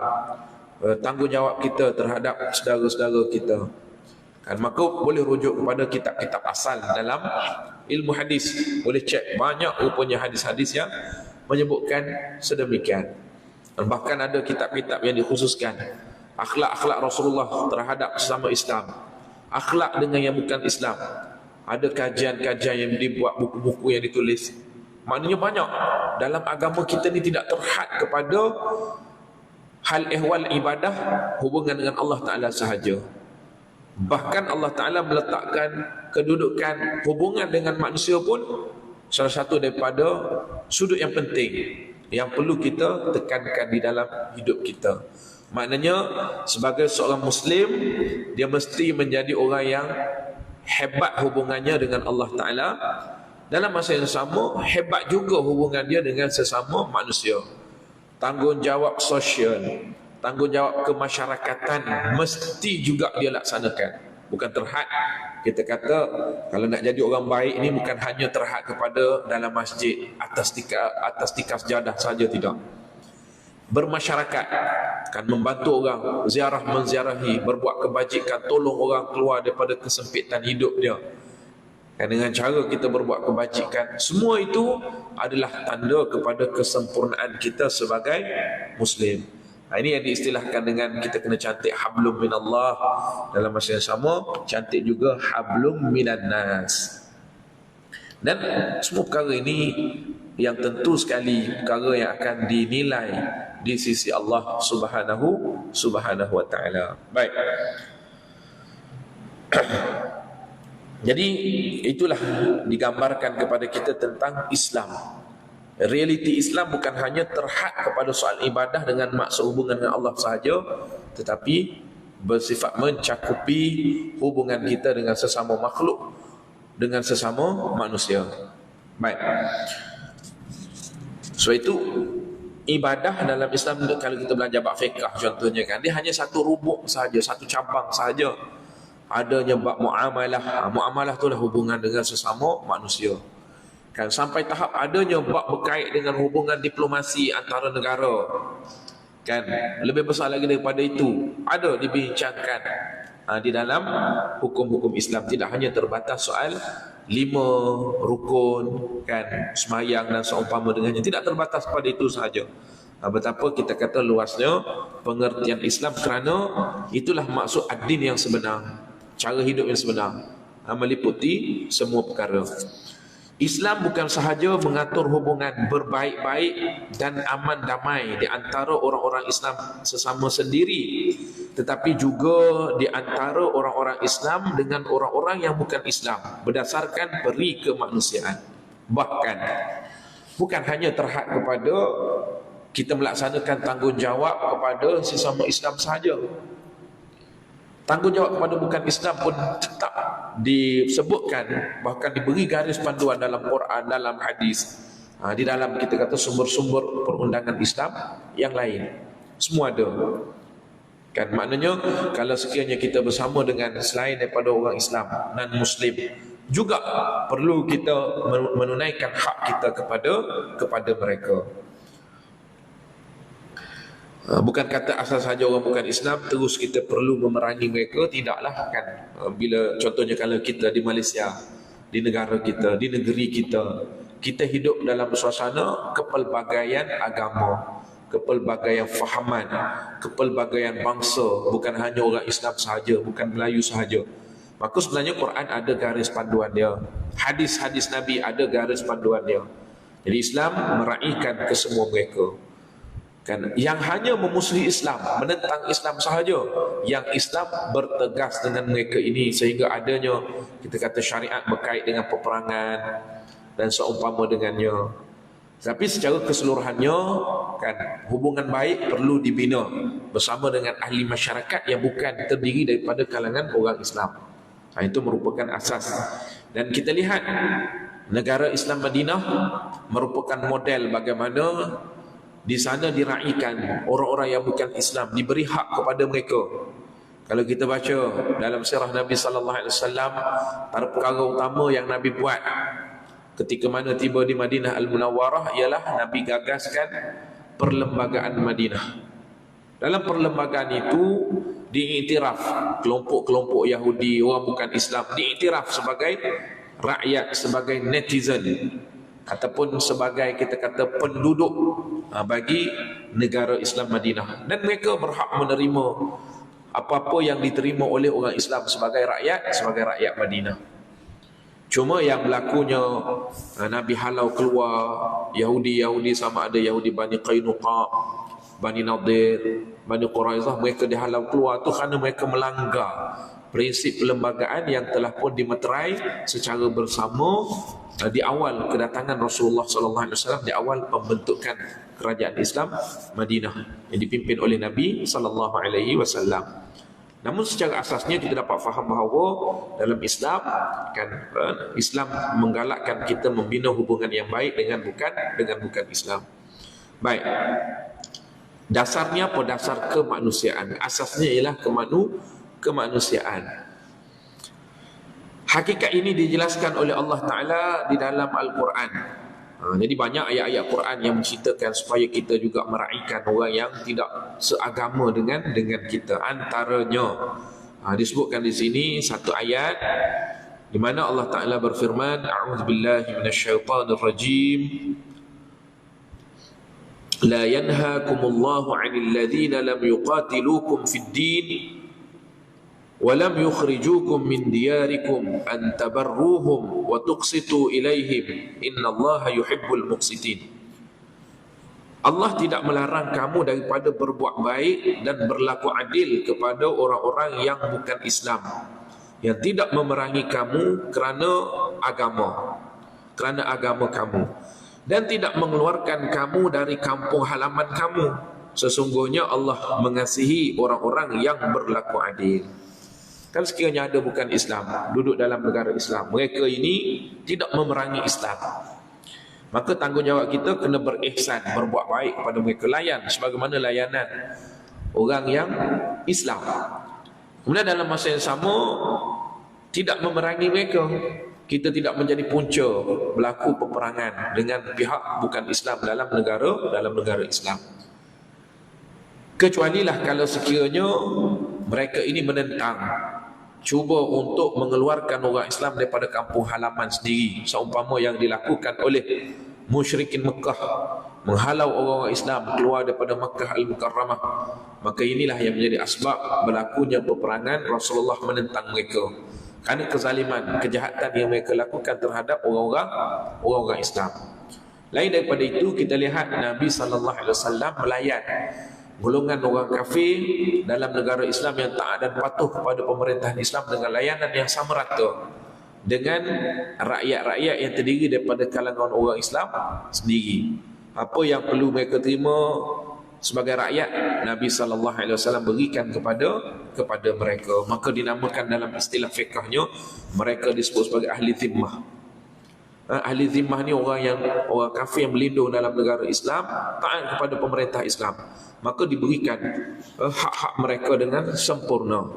tanggungjawab kita terhadap saudara-saudara kita, kan, maka boleh rujuk kepada kitab-kitab asal dalam ilmu hadis. Boleh cek, banyak rupanya hadis-hadis yang menyebutkan sedemikian. Dan bahkan ada kitab-kitab yang dikhususkan akhlak-akhlak Rasulullah terhadap sesama Islam, akhlak dengan yang bukan Islam. Ada kajian-kajian yang dibuat, buku-buku yang ditulis. Maknanya banyak. Dalam agama kita ni tidak terhad kepada hal ehwal ibadah hubungan dengan Allah Ta'ala sahaja. Bahkan Allah Ta'ala meletakkan kedudukan hubungan dengan manusia pun salah satu daripada sudut yang penting yang perlu kita tekankan di dalam hidup kita. Maknanya sebagai seorang Muslim, dia mesti menjadi orang yang hebat hubungannya dengan Allah Ta'ala. Dalam masa yang sama, hebat juga hubungan dia dengan sesama manusia. Tanggungjawab sosial, tanggungjawab kemasyarakatan mesti juga dia laksanakan. Bukan terhad, kita kata kalau nak jadi orang baik ni bukan hanya terhad kepada dalam masjid atas tikas jadah saja, tidak. Bermasyarakat, kan, membantu orang, ziarah menziarahi, berbuat kebajikan, tolong orang keluar daripada kesempitan hidup dia. Dan dengan cara kita berbuat kebajikan, semua itu adalah tanda kepada kesempurnaan kita sebagai Muslim. Ini yang diistilahkan dengan kita kena cantik hablum minallah. Dalam masa yang sama, cantik juga hablum minannas. Dan semua perkara ini yang tentu sekali perkara yang akan dinilai di sisi Allah Subhanahu wa Ta'ala. Baik. Jadi itulah digambarkan kepada kita tentang Islam. Realiti Islam bukan hanya terhad kepada soal ibadah dengan maksud hubungan dengan Allah sahaja, tetapi bersifat mencakupi hubungan kita dengan sesama makhluk, dengan sesama manusia. Baik. So itu ibadah dalam Islam. Kalau kita belajar bab fiqh contohnya kan, dia hanya satu rubuk sahaja, satu cabang sahaja. Adanya bab muamalah. Muamalah itulah hubungan dengan sesama manusia. Kan, sampai tahap adanya bab berkait dengan hubungan diplomasi antara negara. Kan, lebih besar lagi daripada itu ada dibincangkan di dalam hukum-hukum Islam. Tidak hanya terbatas soal 5 rukun, kan, sembahyang dan seumpama dengannya. Tidak terbatas pada itu sahaja. Betapa kita kata luasnya pengertian Islam, kerana itulah maksud ad-din yang sebenar, cara hidup yang sebenar, meliputi semua perkara. Islam bukan sahaja mengatur hubungan berbaik-baik dan aman damai di antara orang-orang Islam sesama sendiri, tetapi juga di antara orang-orang Islam dengan orang-orang yang bukan Islam berdasarkan peri kemanusiaan. Bahkan bukan hanya terhad kepada kita melaksanakan tanggungjawab kepada sesama Islam sahaja. Tanggungjawab kepada bukan Islam pun tetap disebutkan, bahkan diberi garis panduan dalam Quran, dalam hadis, di dalam kita kata sumber-sumber perundangan Islam yang lain. Semua ada. Kan maknanya kalau sekiranya kita bersama dengan selain daripada orang Islam, non-Muslim, juga perlu kita menunaikan hak kita kepada mereka. Bukan kata asal saja orang bukan Islam terus kita perlu memerangi mereka, tidaklah kan. Bila contohnya kalau kita di Malaysia, di negara kita, di negeri kita, kita hidup dalam suasana kepelbagaian agama, kepelbagaian fahaman, kepelbagaian bangsa, bukan hanya orang Islam sahaja, bukan Melayu sahaja. Maka sebenarnya Quran ada garis panduan dia, hadis-hadis Nabi ada garis panduan dia. Jadi Islam meraihkan ke semua mereka. Kan, yang hanya memusuhi Islam, menentang Islam sahaja, yang Islam bertegas dengan mereka ini sehingga adanya kita kata syariat berkait dengan peperangan dan seumpama dengannya. Tapi secara keseluruhannya kan, hubungan baik perlu dibina bersama dengan ahli masyarakat yang bukan terdiri daripada kalangan orang Islam. Itu merupakan asas. Dan kita lihat negara Islam Madinah merupakan model bagaimana di sana diraihkan orang-orang yang bukan Islam, diberi hak kepada mereka. Kalau kita baca dalam sirah Nabi sallallahu alaihi wasallam, antara perkara utama yang Nabi buat ketika mana tiba di Madinah Al-Munawwarah ialah Nabi gagaskan perlembagaan Madinah. Dalam perlembagaan itu diiktiraf kelompok-kelompok Yahudi, orang bukan Islam, diiktiraf sebagai rakyat, sebagai netizen, ataupun sebagai kita kata penduduk bagi negara Islam Madinah, dan mereka berhak menerima apa-apa yang diterima oleh orang Islam sebagai rakyat Madinah. Cuma yang berlakunya Nabi halau keluar Yahudi sama ada Yahudi Bani Qainuqa, Bani Nadir, Bani Quraizah, mereka dihalau keluar tu kerana mereka melanggar prinsip perlembagaan yang telah pun dimeterai secara bersama di awal kedatangan Rasulullah sallallahu alaihi wasallam, di awal pembentukan kerajaan Islam Madinah yang dipimpin oleh Nabi sallallahu alaihi wasallam. Namun secara asasnya kita dapat faham bahawa dalam Islam kan, Islam menggalakkan kita membina hubungan yang baik dengan bukan Islam. Baik. Dasarnya apa? Dasar kemanusiaan. Asasnya ialah kemanusiaan. Hakikat ini dijelaskan oleh Allah Ta'ala di dalam Al-Quran. Jadi banyak ayat-ayat Quran yang menceritakan supaya kita juga meraihkan orang yang tidak seagama dengan kita. Antaranya disebutkan di sini satu ayat di mana Allah Ta'ala berfirman, A'udzubillahi minasyaitanirrajim. La yanhaakumullahu 'anil ladzina lam yuqatilukum fid din walam yukhrijukum min diyarikum an tabarruhum wa tuqsitu ilaihim innallaha yuhibbul muqsitin. Allah tidak melarang kamu daripada berbuat baik dan berlaku adil kepada orang-orang yang bukan Islam, yang tidak memerangi kamu kerana agama kamu, dan tidak mengeluarkan kamu dari kampung halaman kamu. Sesungguhnya Allah mengasihi orang-orang yang berlaku adil. Kalau sekiranya ada bukan Islam duduk dalam negara Islam, mereka ini tidak memerangi Islam, maka tanggungjawab kita kena berihsan, berbuat baik kepada mereka, layan sebagaimana layanan orang yang Islam. Kemudian dalam masa yang sama tidak memerangi mereka, kita tidak menjadi punca berlaku peperangan dengan pihak bukan Islam dalam negara Islam. Kecualilah kalau sekiranya mereka ini menentang, cuba untuk mengeluarkan orang Islam daripada kampung halaman sendiri, seumpama yang dilakukan oleh musyrikin Mekah, menghalau orang-orang Islam keluar daripada Makkah Al-Mukarramah. Maka inilah yang menjadi asbab berlakunya peperangan. Rasulullah menentang mereka kerana kezaliman, kejahatan yang mereka lakukan terhadap orang-orang Islam. Lain daripada itu, kita lihat Nabi SAW melayan golongan orang kafir dalam negara Islam yang taat dan patuh kepada pemerintahan Islam dengan layanan yang sama rata dengan rakyat-rakyat yang terdiri daripada kalangan orang Islam sendiri. Apa yang perlu mereka terima sebagai rakyat Nabi SAW berikan kepada mereka. Maka dinamakan dalam istilah fiqahnya, mereka disebut sebagai ahli zimmah. Ahli zimmah ni orang kafir yang berlindung dalam negara Islam, taat kepada pemerintah Islam, maka diberikan hak-hak mereka dengan sempurna.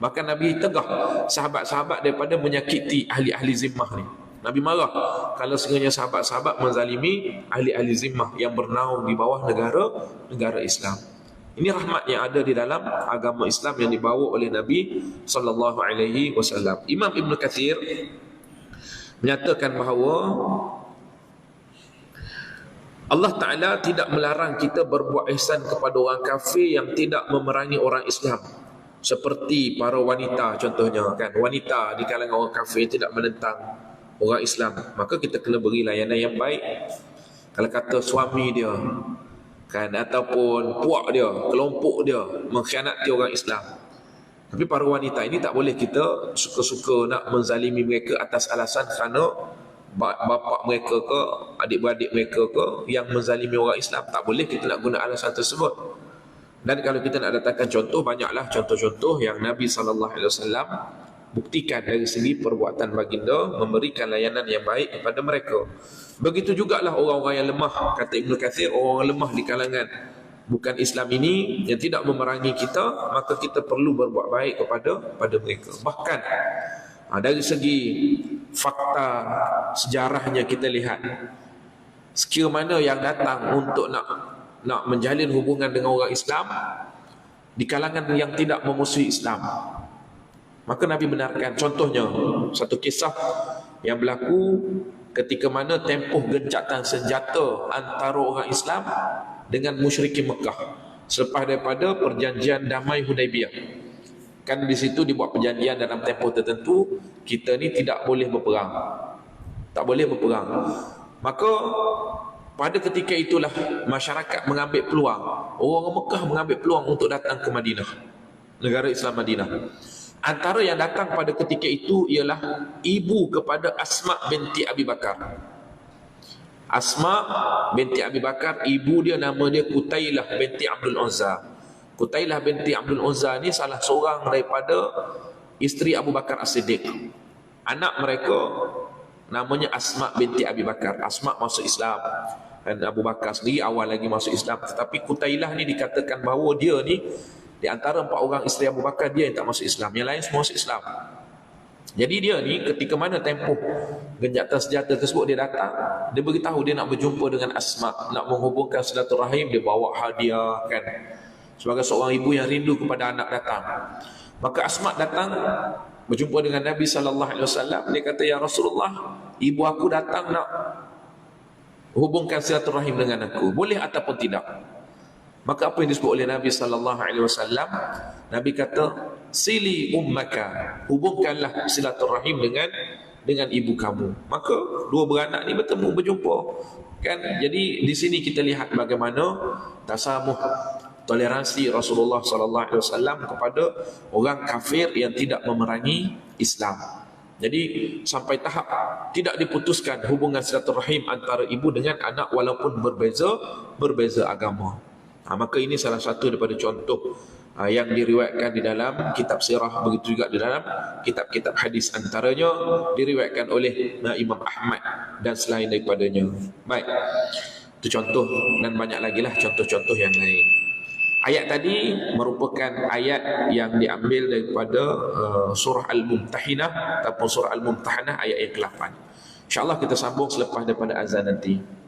Maka Nabi tegah sahabat-sahabat daripada menyakiti ahli-ahli zimmah ni. Nabi marah kalau sekiranya sahabat-sahabat menzalimi ahli-ahli zimmah yang bernaung di bawah negara Islam. Ini rahmat yang ada di dalam agama Islam yang dibawa oleh Nabi SAW. Imam Ibn Kathir menyatakan bahawa Allah Ta'ala tidak melarang kita berbuat ihsan kepada orang kafir yang tidak memerangi orang Islam, seperti para wanita contohnya kan. Wanita di kalangan orang kafir tidak menentang orang Islam, maka kita kena beri layanan yang baik. Kalau kata suami dia kan, ataupun puak dia, kelompok dia mengkhianati orang Islam, tapi para wanita ini tak boleh kita suka-suka nak menzalimi mereka atas alasan kerana bapa mereka ke adik-beradik mereka ke yang menzalimi orang Islam. Tak boleh kita nak guna alasan tersebut. Dan kalau kita nak datangkan contoh, banyaklah contoh-contoh yang Nabi SAW buktikan dari segi perbuatan baginda memberikan layanan yang baik kepada mereka. Begitu jugalah orang-orang yang lemah, kata Ibn Kathir, orang lemah di kalangan bukan Islam ini yang tidak memerangi kita, maka kita perlu berbuat baik kepada mereka. Bahkan dari segi fakta sejarahnya kita lihat, sekira mana yang datang untuk nak menjalin hubungan dengan orang Islam di kalangan yang tidak memusuhi Islam, maka Nabi benarkan. Contohnya satu kisah yang berlaku ketika mana tempoh gencatan senjata antara orang Islam dengan musyrikin Mekah selepas daripada perjanjian damai Hudaibiyah. Kan di situ dibuat perjanjian dalam tempoh tertentu, kita ni tidak boleh berperang. Tak boleh berperang. Maka pada ketika itulah masyarakat mengambil peluang, orang Mekah mengambil peluang untuk datang ke Madinah, negara Islam Madinah. Antara yang datang pada ketika itu ialah ibu kepada Asma binti Abi Bakar. Asma binti Abi Bakar, ibu dia nama dia Qutailah binti Abdul Uzza. Qutailah binti Abdul Uzza ni salah seorang daripada isteri Abu Bakar As-Siddiq. Anak mereka namanya Asma binti Abi Bakar. Asma masuk Islam dan Abu Bakar sendiri awal lagi masuk Islam. Tetapi Qutailah ni dikatakan bahawa dia ni di antara 4 orang isteri Abu Bakar, dia yang tak masuk Islam, yang lain semua masuk Islam. Jadi dia ni ketika mana tempoh genjatan senjata tersebut, dia datang, dia beritahu dia nak berjumpa dengan Asma, nak menghubungkan silaturahim, dia bawa hadiah kan, sebagai seorang ibu yang rindu kepada anak datang. Maka Asma datang berjumpa dengan Nabi SAW. Dia kata, ya Rasulullah, ibu aku datang nak hubungkan silaturahim dengan aku, boleh ataupun tidak? Maka apa yang disebut oleh Nabi SAW? Nabi kata, sili ummaka, hubungkanlah silaturahim dengan ibu kamu. Maka dua beranak ni bertemu, berjumpa kan. Jadi di sini kita lihat bagaimana tasamuh, toleransi Rasulullah SAW kepada orang kafir yang tidak memerangi Islam. Jadi sampai tahap tidak diputuskan hubungan silaturahim antara ibu dengan anak walaupun berbeza agama. Maka ini salah satu daripada contoh yang diriwayatkan di dalam kitab sirah, begitu juga di dalam kitab-kitab hadis, antaranya diriwayatkan oleh Imam Ahmad dan selain daripadanya. Baik, itu contoh, dan banyak lagi lah contoh-contoh yang lain. Ayat tadi merupakan ayat yang diambil daripada surah Al-Mumtahinah ataupun surah Al-Mumtahanah ayat yang ke-8. InsyaAllah kita sambung selepas daripada azan nanti.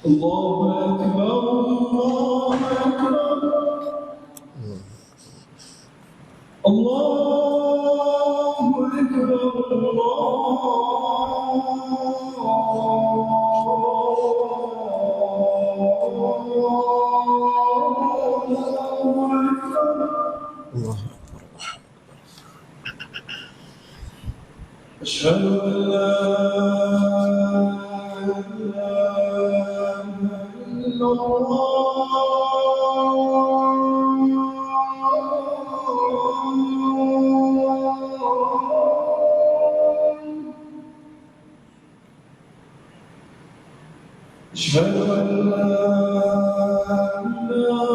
الله أكبر الله أكبر الله أكبر الله أشهد أن لا إله إلا الله أشهد أن لا إله إلا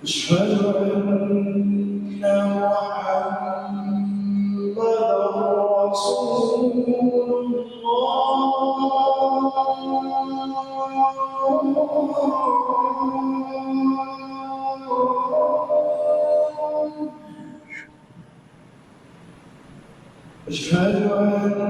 أشهد أن محمدا رسول الله أشهد أن محمدا رسول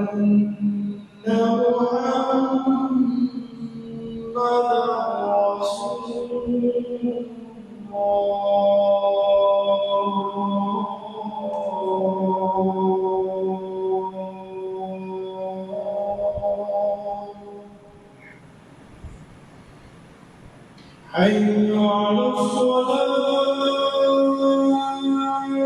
حي على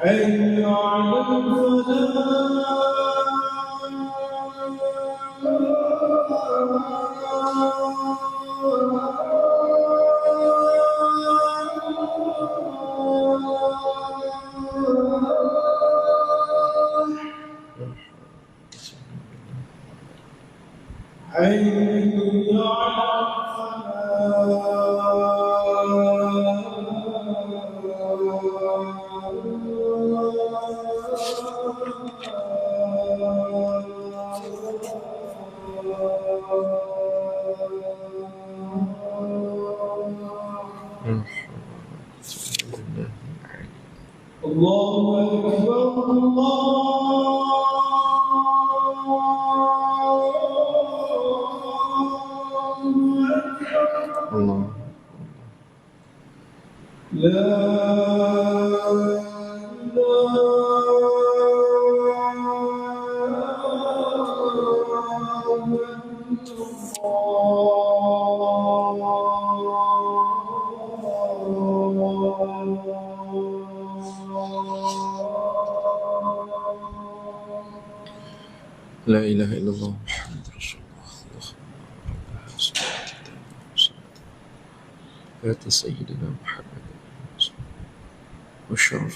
حي على حي على حي الله أكبر الله لا لا إله إلا الله محمد رسول الله اللهم سيدنا محمد والشرف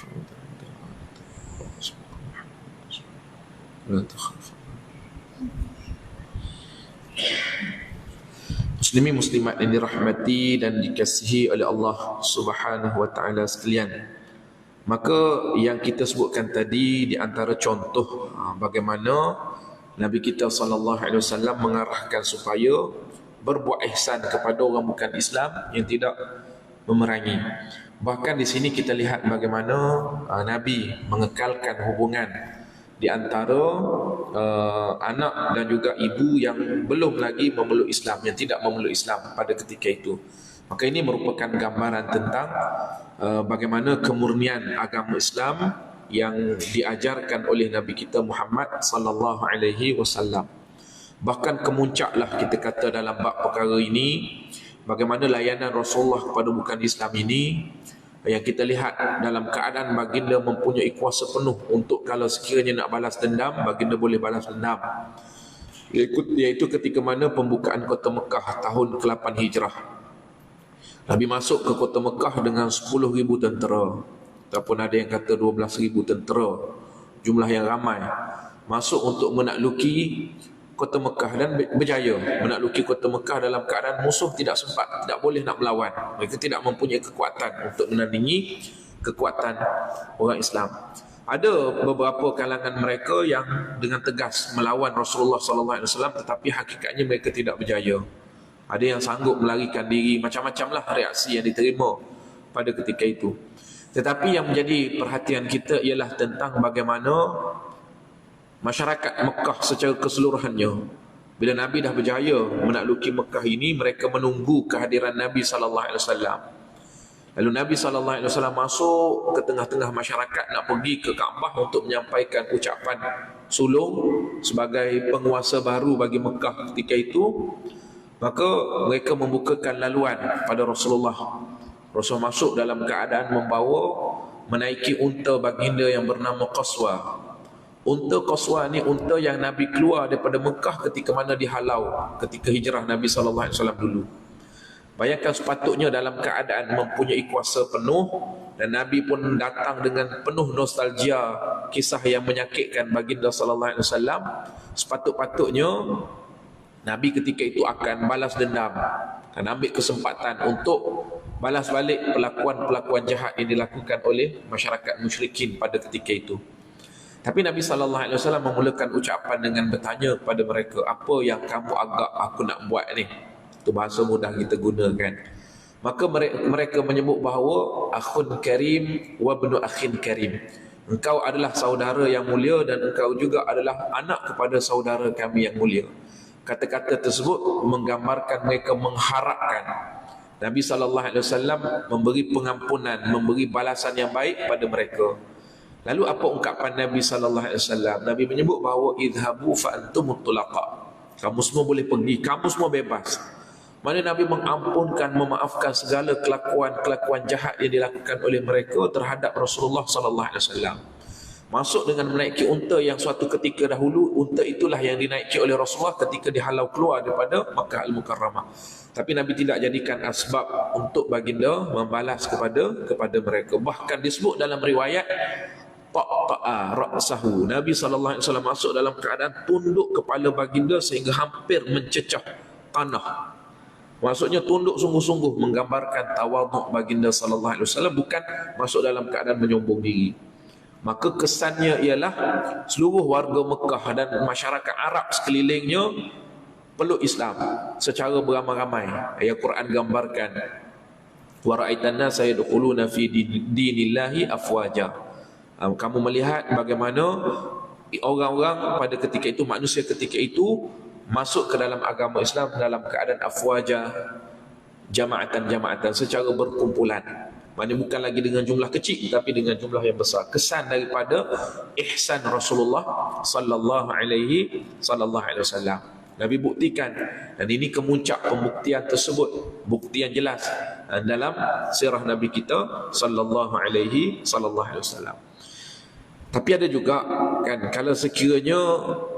لا تخاف. Muslimin muslimat yang dirahmati dan dikasihi oleh Allah Subhanahu wa taala sekalian. Maka yang kita sebutkan tadi di antara contoh bagaimana Nabi kita sallallahu alaihi wasallam mengarahkan supaya berbuat ihsan kepada orang bukan Islam yang tidak memerangi. Bahkan di sini kita lihat bagaimana Nabi mengekalkan hubungan di antara anak dan juga ibu yang belum lagi memeluk Islam, yang tidak memeluk Islam pada ketika itu. Maka ini merupakan gambaran tentang bagaimana kemurnian agama Islam yang diajarkan oleh Nabi kita Muhammad sallallahu alaihi wasallam. Bahkan kemuncaklah kita kata dalam bab perkara ini bagaimana layanan Rasulullah kepada bukan Islam ini, yang kita lihat dalam keadaan baginda mempunyai kuasa penuh untuk kalau sekiranya nak balas dendam, baginda boleh balas dendam. Iaitu ketika mana pembukaan kota Mekah tahun ke-8 Hijrah. Nabi masuk ke kota Mekah dengan 10,000 tentera, ataupun ada yang kata 12,000 tentera, jumlah yang ramai, masuk untuk menakluki kota Mekah dan berjaya menakluki kota Mekah dalam keadaan musuh tidak sempat, tidak boleh nak melawan. Mereka tidak mempunyai kekuatan untuk menandingi kekuatan orang Islam. Ada beberapa kalangan mereka yang dengan tegas melawan Rasulullah SAW, tetapi hakikatnya mereka tidak berjaya. Ada yang sanggup melarikan diri, macam-macamlah reaksi yang diterima pada ketika itu. Tetapi yang menjadi perhatian kita ialah tentang bagaimana masyarakat Mekah secara keseluruhannya. Bila Nabi dah berjaya menakluki Mekah ini, mereka menunggu kehadiran Nabi SAW. Lalu Nabi SAW masuk ke tengah-tengah masyarakat, nak pergi ke Kaabah untuk menyampaikan ucapan sulung sebagai penguasa baru bagi Mekah ketika itu. Maka mereka membukakan laluan pada Rasulullah. Rasul masuk dalam keadaan menaiki unta baginda yang bernama Qaswa. Unta Qaswa ni unta yang Nabi keluar daripada Mekah ketika mana dihalau ketika hijrah Nabi SAW dulu. Bayangkan, sepatutnya dalam keadaan mempunyai kuasa penuh, dan Nabi pun datang dengan penuh nostalgia kisah yang menyakitkan baginda SAW. Sepatut-patutnya Nabi ketika itu akan balas dendam, akan ambil kesempatan untuk balas balik pelakuan-pelakuan jahat yang dilakukan oleh masyarakat musyrikin pada ketika itu. Tapi Nabi SAW memulakan ucapan dengan bertanya kepada mereka, apa yang kamu agak aku nak buat ni? Itu bahasa mudah kita gunakan. Maka mereka menyebut bahawa akhun karim wa ibnu akhin karim. Engkau adalah saudara yang mulia dan engkau juga adalah anak kepada saudara kami yang mulia. Kata-kata tersebut menggambarkan mereka mengharapkan Nabi SAW memberi pengampunan, memberi balasan yang baik pada mereka. Lalu apa ungkapan Nabi SAW? Nabi menyebut bahawa idhabu fa antum tulaqa. Kamu semua boleh pergi, kamu semua bebas. Mana Nabi mengampunkan, memaafkan segala kelakuan jahat yang dilakukan oleh mereka terhadap Rasulullah SAW. Masuk dengan menaiki unta yang suatu ketika dahulu unta itulah yang dinaiki oleh Rasulullah ketika dihalau keluar daripada Makkah Al-Mukarramah. Tapi Nabi tidak jadikan asbab untuk baginda membalas kepada mereka. Bahkan disebut dalam riwayat taqta'a ra'sahu. Nabi SAW masuk dalam keadaan tunduk kepala baginda sehingga hampir mencecah tanah. Maksudnya tunduk sungguh-sungguh, menggambarkan tawaduk baginda SAW, bukan masuk dalam keadaan menyombong diri. Maka kesannya ialah seluruh warga Mekah dan masyarakat Arab sekelilingnya peluk Islam secara beramai-ramai. Ayat Quran gambarkan, wa ra'aitan nasa yadkhuluna fi dinillahi afwaja. Kamu melihat bagaimana orang-orang pada ketika itu, manusia ketika itu masuk ke dalam agama Islam dalam keadaan afwaja, jama'atan secara berkumpulan. Maksudnya bukan lagi dengan jumlah kecil tapi dengan jumlah yang besar. Kesan daripada ihsan Rasulullah sallallahu alaihi wasallam Nabi buktikan, dan ini kemuncak pembuktian tersebut, bukti yang jelas dalam sirah Nabi kita sallallahu alaihi wasallam. Tapi ada juga kan, kalau sekiranya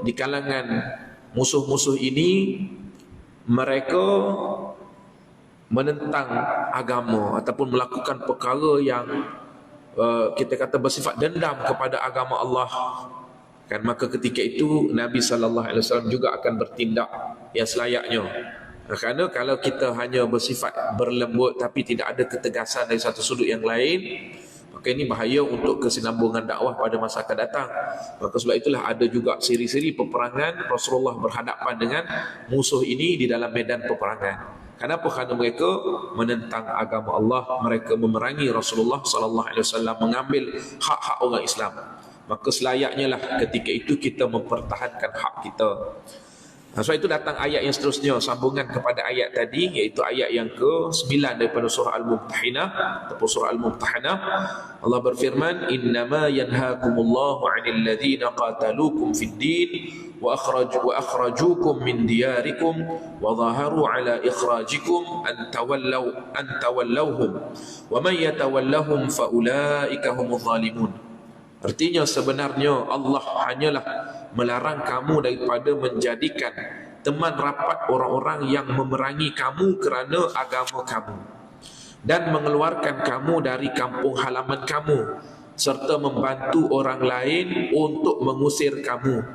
di kalangan musuh-musuh ini mereka menentang agama ataupun melakukan perkara yang kita kata bersifat dendam kepada agama Allah, kan, maka ketika itu Nabi SAW juga akan bertindak yang selayaknya. Kerana kalau kita hanya bersifat berlembut tapi tidak ada ketegasan dari satu sudut yang lain, maka ini bahaya untuk kesinambungan dakwah pada masa akan datang. Maka sebab itulah ada juga siri-siri peperangan Rasulullah berhadapan dengan musuh ini di dalam medan peperangan. Kenapa? Kerana mereka menentang agama Allah, mereka memerangi Rasulullah SAW, mengambil hak-hak orang Islam. Maka selayaknya lah ketika itu kita mempertahankan hak kita. Sebab itu datang ayat yang seterusnya, sambungan kepada ayat tadi, iaitu ayat yang ke-9 daripada surah Al-Mumtahinah ataupun surah Al-Mumtahanah. Allah berfirman, innama yanhaakumullahu 'anil ladzina qataluukum fid din wa akhrajukum min diyarikum wa dhaharu ala ikhrajikum an tawallawhum wa man yatawallahum fa ulaika humudz zalimun. Artinya sebenarnya Allah hanyalah melarang kamu daripada menjadikan teman rapat orang-orang yang memerangi kamu kerana agama kamu dan mengeluarkan kamu dari kampung halaman kamu serta membantu orang lain untuk mengusir kamu.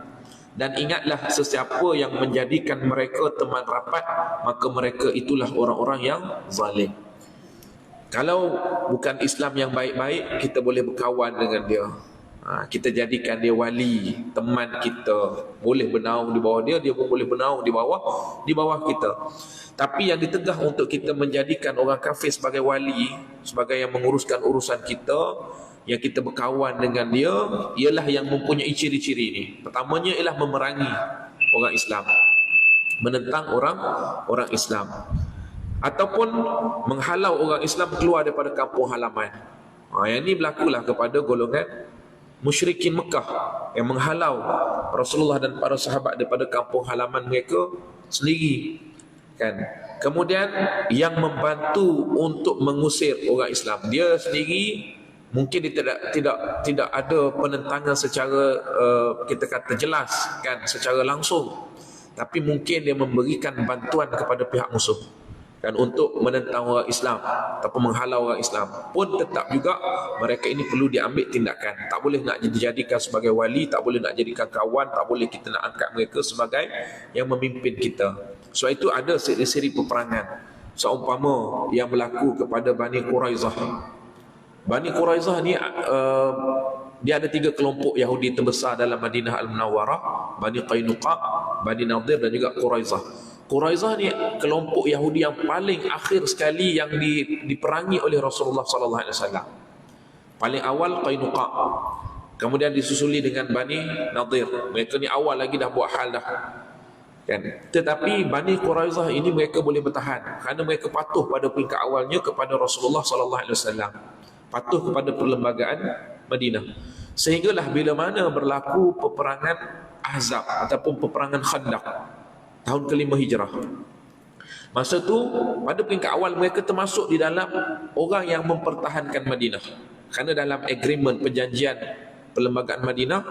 Dan ingatlah, sesiapa yang menjadikan mereka teman rapat, maka mereka itulah orang-orang yang zalim. Kalau bukan Islam yang baik-baik, kita boleh berkawan dengan dia. Kita jadikan dia wali, teman kita, boleh bernaung di bawah dia, dia pun boleh bernaung di bawah kita. Tapi yang ditegah untuk kita menjadikan orang kafir sebagai wali, sebagai yang menguruskan urusan kita, yang kita berkawan dengan dia, ialah yang mempunyai ciri-ciri ini. Pertamanya ialah memerangi orang Islam, menentang orang Islam, ataupun menghalau orang Islam keluar daripada kampung halaman. Yang ini berlakulah kepada golongan musyrikin Mekah yang menghalau Rasulullah dan para sahabat daripada kampung halaman mereka sendiri, kan. Kemudian yang membantu untuk mengusir orang Islam, dia sendiri mungkin dia tidak ada penentangan secara kita kata jelas, kan, secara langsung, tapi mungkin dia memberikan bantuan kepada pihak musuh, kan, untuk menentang orang Islam ataupun menghalau orang Islam. Pun tetap juga mereka ini perlu diambil tindakan. Tak boleh nak dijadikan sebagai wali, tak boleh nak jadikan kawan, tak boleh kita nak angkat mereka sebagai yang memimpin kita. Sebab itu ada seri-seri peperangan seumpama yang berlaku kepada Bani Quraizah. Bani Quraizah ni dia ada 3 kelompok Yahudi terbesar dalam Madinah Al-Munawwarah: Bani Qainuqa, Bani Nadir dan juga Quraizah. Quraizah ni kelompok Yahudi yang paling akhir sekali yang diperangi oleh Rasulullah sallallahu alaihi wasallam. Paling awal Qainuqa, kemudian disusuli dengan Bani Nadir. Mereka ni awal lagi dah buat hal dah, kan. Tetapi Bani Quraizah ini mereka boleh bertahan kerana mereka patuh pada peringkat awalnya kepada Rasulullah sallallahu alaihi wasallam, patuh kepada perlembagaan Madinah. Sehinggalah bila mana berlaku peperangan Ahzab ataupun peperangan Khandaq tahun ke-5 Hijrah, masa tu pada peringkat awal mereka termasuk di dalam orang yang mempertahankan Madinah. Kerana dalam agreement perjanjian perlembagaan Madinah,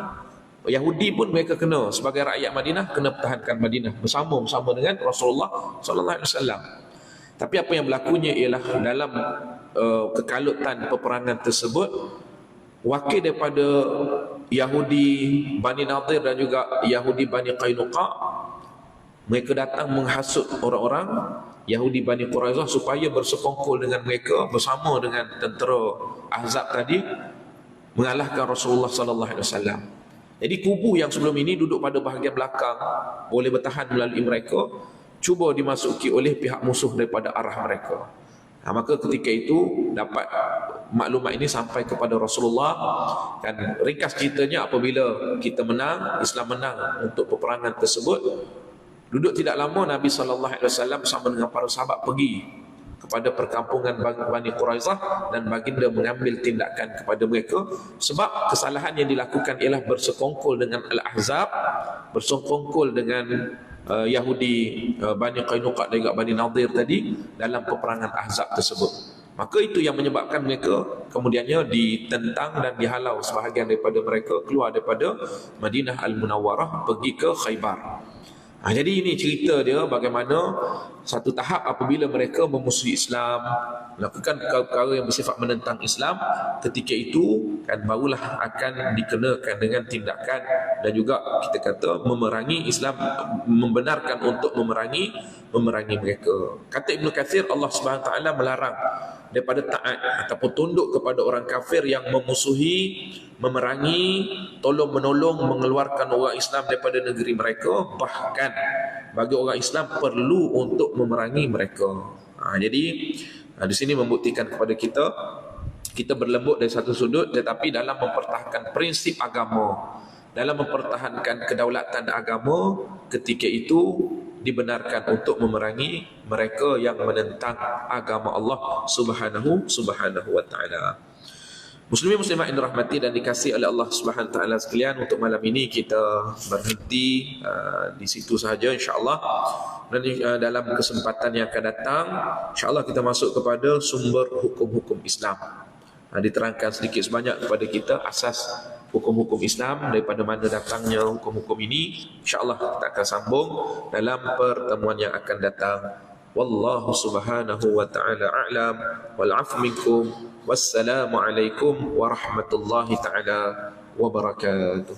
Yahudi pun mereka kena sebagai rakyat Madinah kena pertahankan Madinah bersama dengan Rasulullah sallallahu alaihi wasallam. Tapi apa yang berlakunya ialah dalam kekalutan peperangan tersebut, wakil daripada Yahudi Bani Nadir dan juga Yahudi Bani Qainuqa, mereka datang menghasut orang-orang Yahudi Bani Quraizah supaya bersekongkol dengan mereka bersama dengan tentera Ahzab tadi mengalahkan Rasulullah sallallahu alaihi wasallam. Jadi kubu yang sebelum ini duduk pada bahagian belakang boleh bertahan melalui mereka, cuba dimasuki oleh pihak musuh daripada arah mereka. Maka ketika itu dapat maklumat ini sampai kepada Rasulullah, dan ringkas ceritanya apabila kita menang, Islam menang untuk peperangan tersebut, duduk tidak lama Nabi SAW bersama dengan para sahabat pergi kepada perkampungan Bani Quraizah dan baginda mengambil tindakan kepada mereka, sebab kesalahan yang dilakukan ialah bersekongkol dengan Al-Ahzab, bersekongkol dengan Yahudi Bani Qainuqa dan juga Bani Nadir tadi dalam peperangan Ahzab tersebut. Maka itu yang menyebabkan mereka kemudiannya ditentang dan dihalau sebahagian daripada mereka keluar daripada Madinah Al-Munawwarah pergi ke Khaybar. Jadi ini cerita dia bagaimana satu tahap apabila mereka memusuhi Islam, melakukan perkara-perkara yang bersifat menentang Islam, ketika itu kan barulah akan dikenakan dengan tindakan dan juga kita kata memerangi Islam, membenarkan untuk memerangi mereka. Kata Ibn Katsir, Allah Subhanahu Wa Taala melarang daripada taat ataupun tunduk kepada orang kafir yang memusuhi, memerangi, tolong-menolong, mengeluarkan orang Islam daripada negeri mereka. Bahkan bagi orang Islam perlu untuk memerangi mereka. Jadi di sini membuktikan kepada kita berlembut dari satu sudut, tetapi dalam mempertahankan prinsip agama, dalam mempertahankan kedaulatan agama, ketika itu dibenarkan untuk memerangi mereka yang menentang agama Allah Subhanahu wa taala. Muslimin muslimat yang dirahmati dan dikasihi oleh Allah Subhanahu wa taala sekalian, untuk malam ini kita berhenti di situ sahaja insya-Allah. Dan dalam kesempatan yang akan datang insya-Allah kita masuk kepada sumber hukum-hukum Islam. Diterangkan sedikit sebanyak kepada kita asas hukum-hukum Islam, daripada mana datangnya hukum-hukum ini. InsyaAllah kita akan sambung dalam pertemuan yang akan datang. Wallahu subhanahu wa ta'ala a'lam wal 'afwu minkum. Wassalamu alaikum warahmatullahi ta'ala wabarakatuh.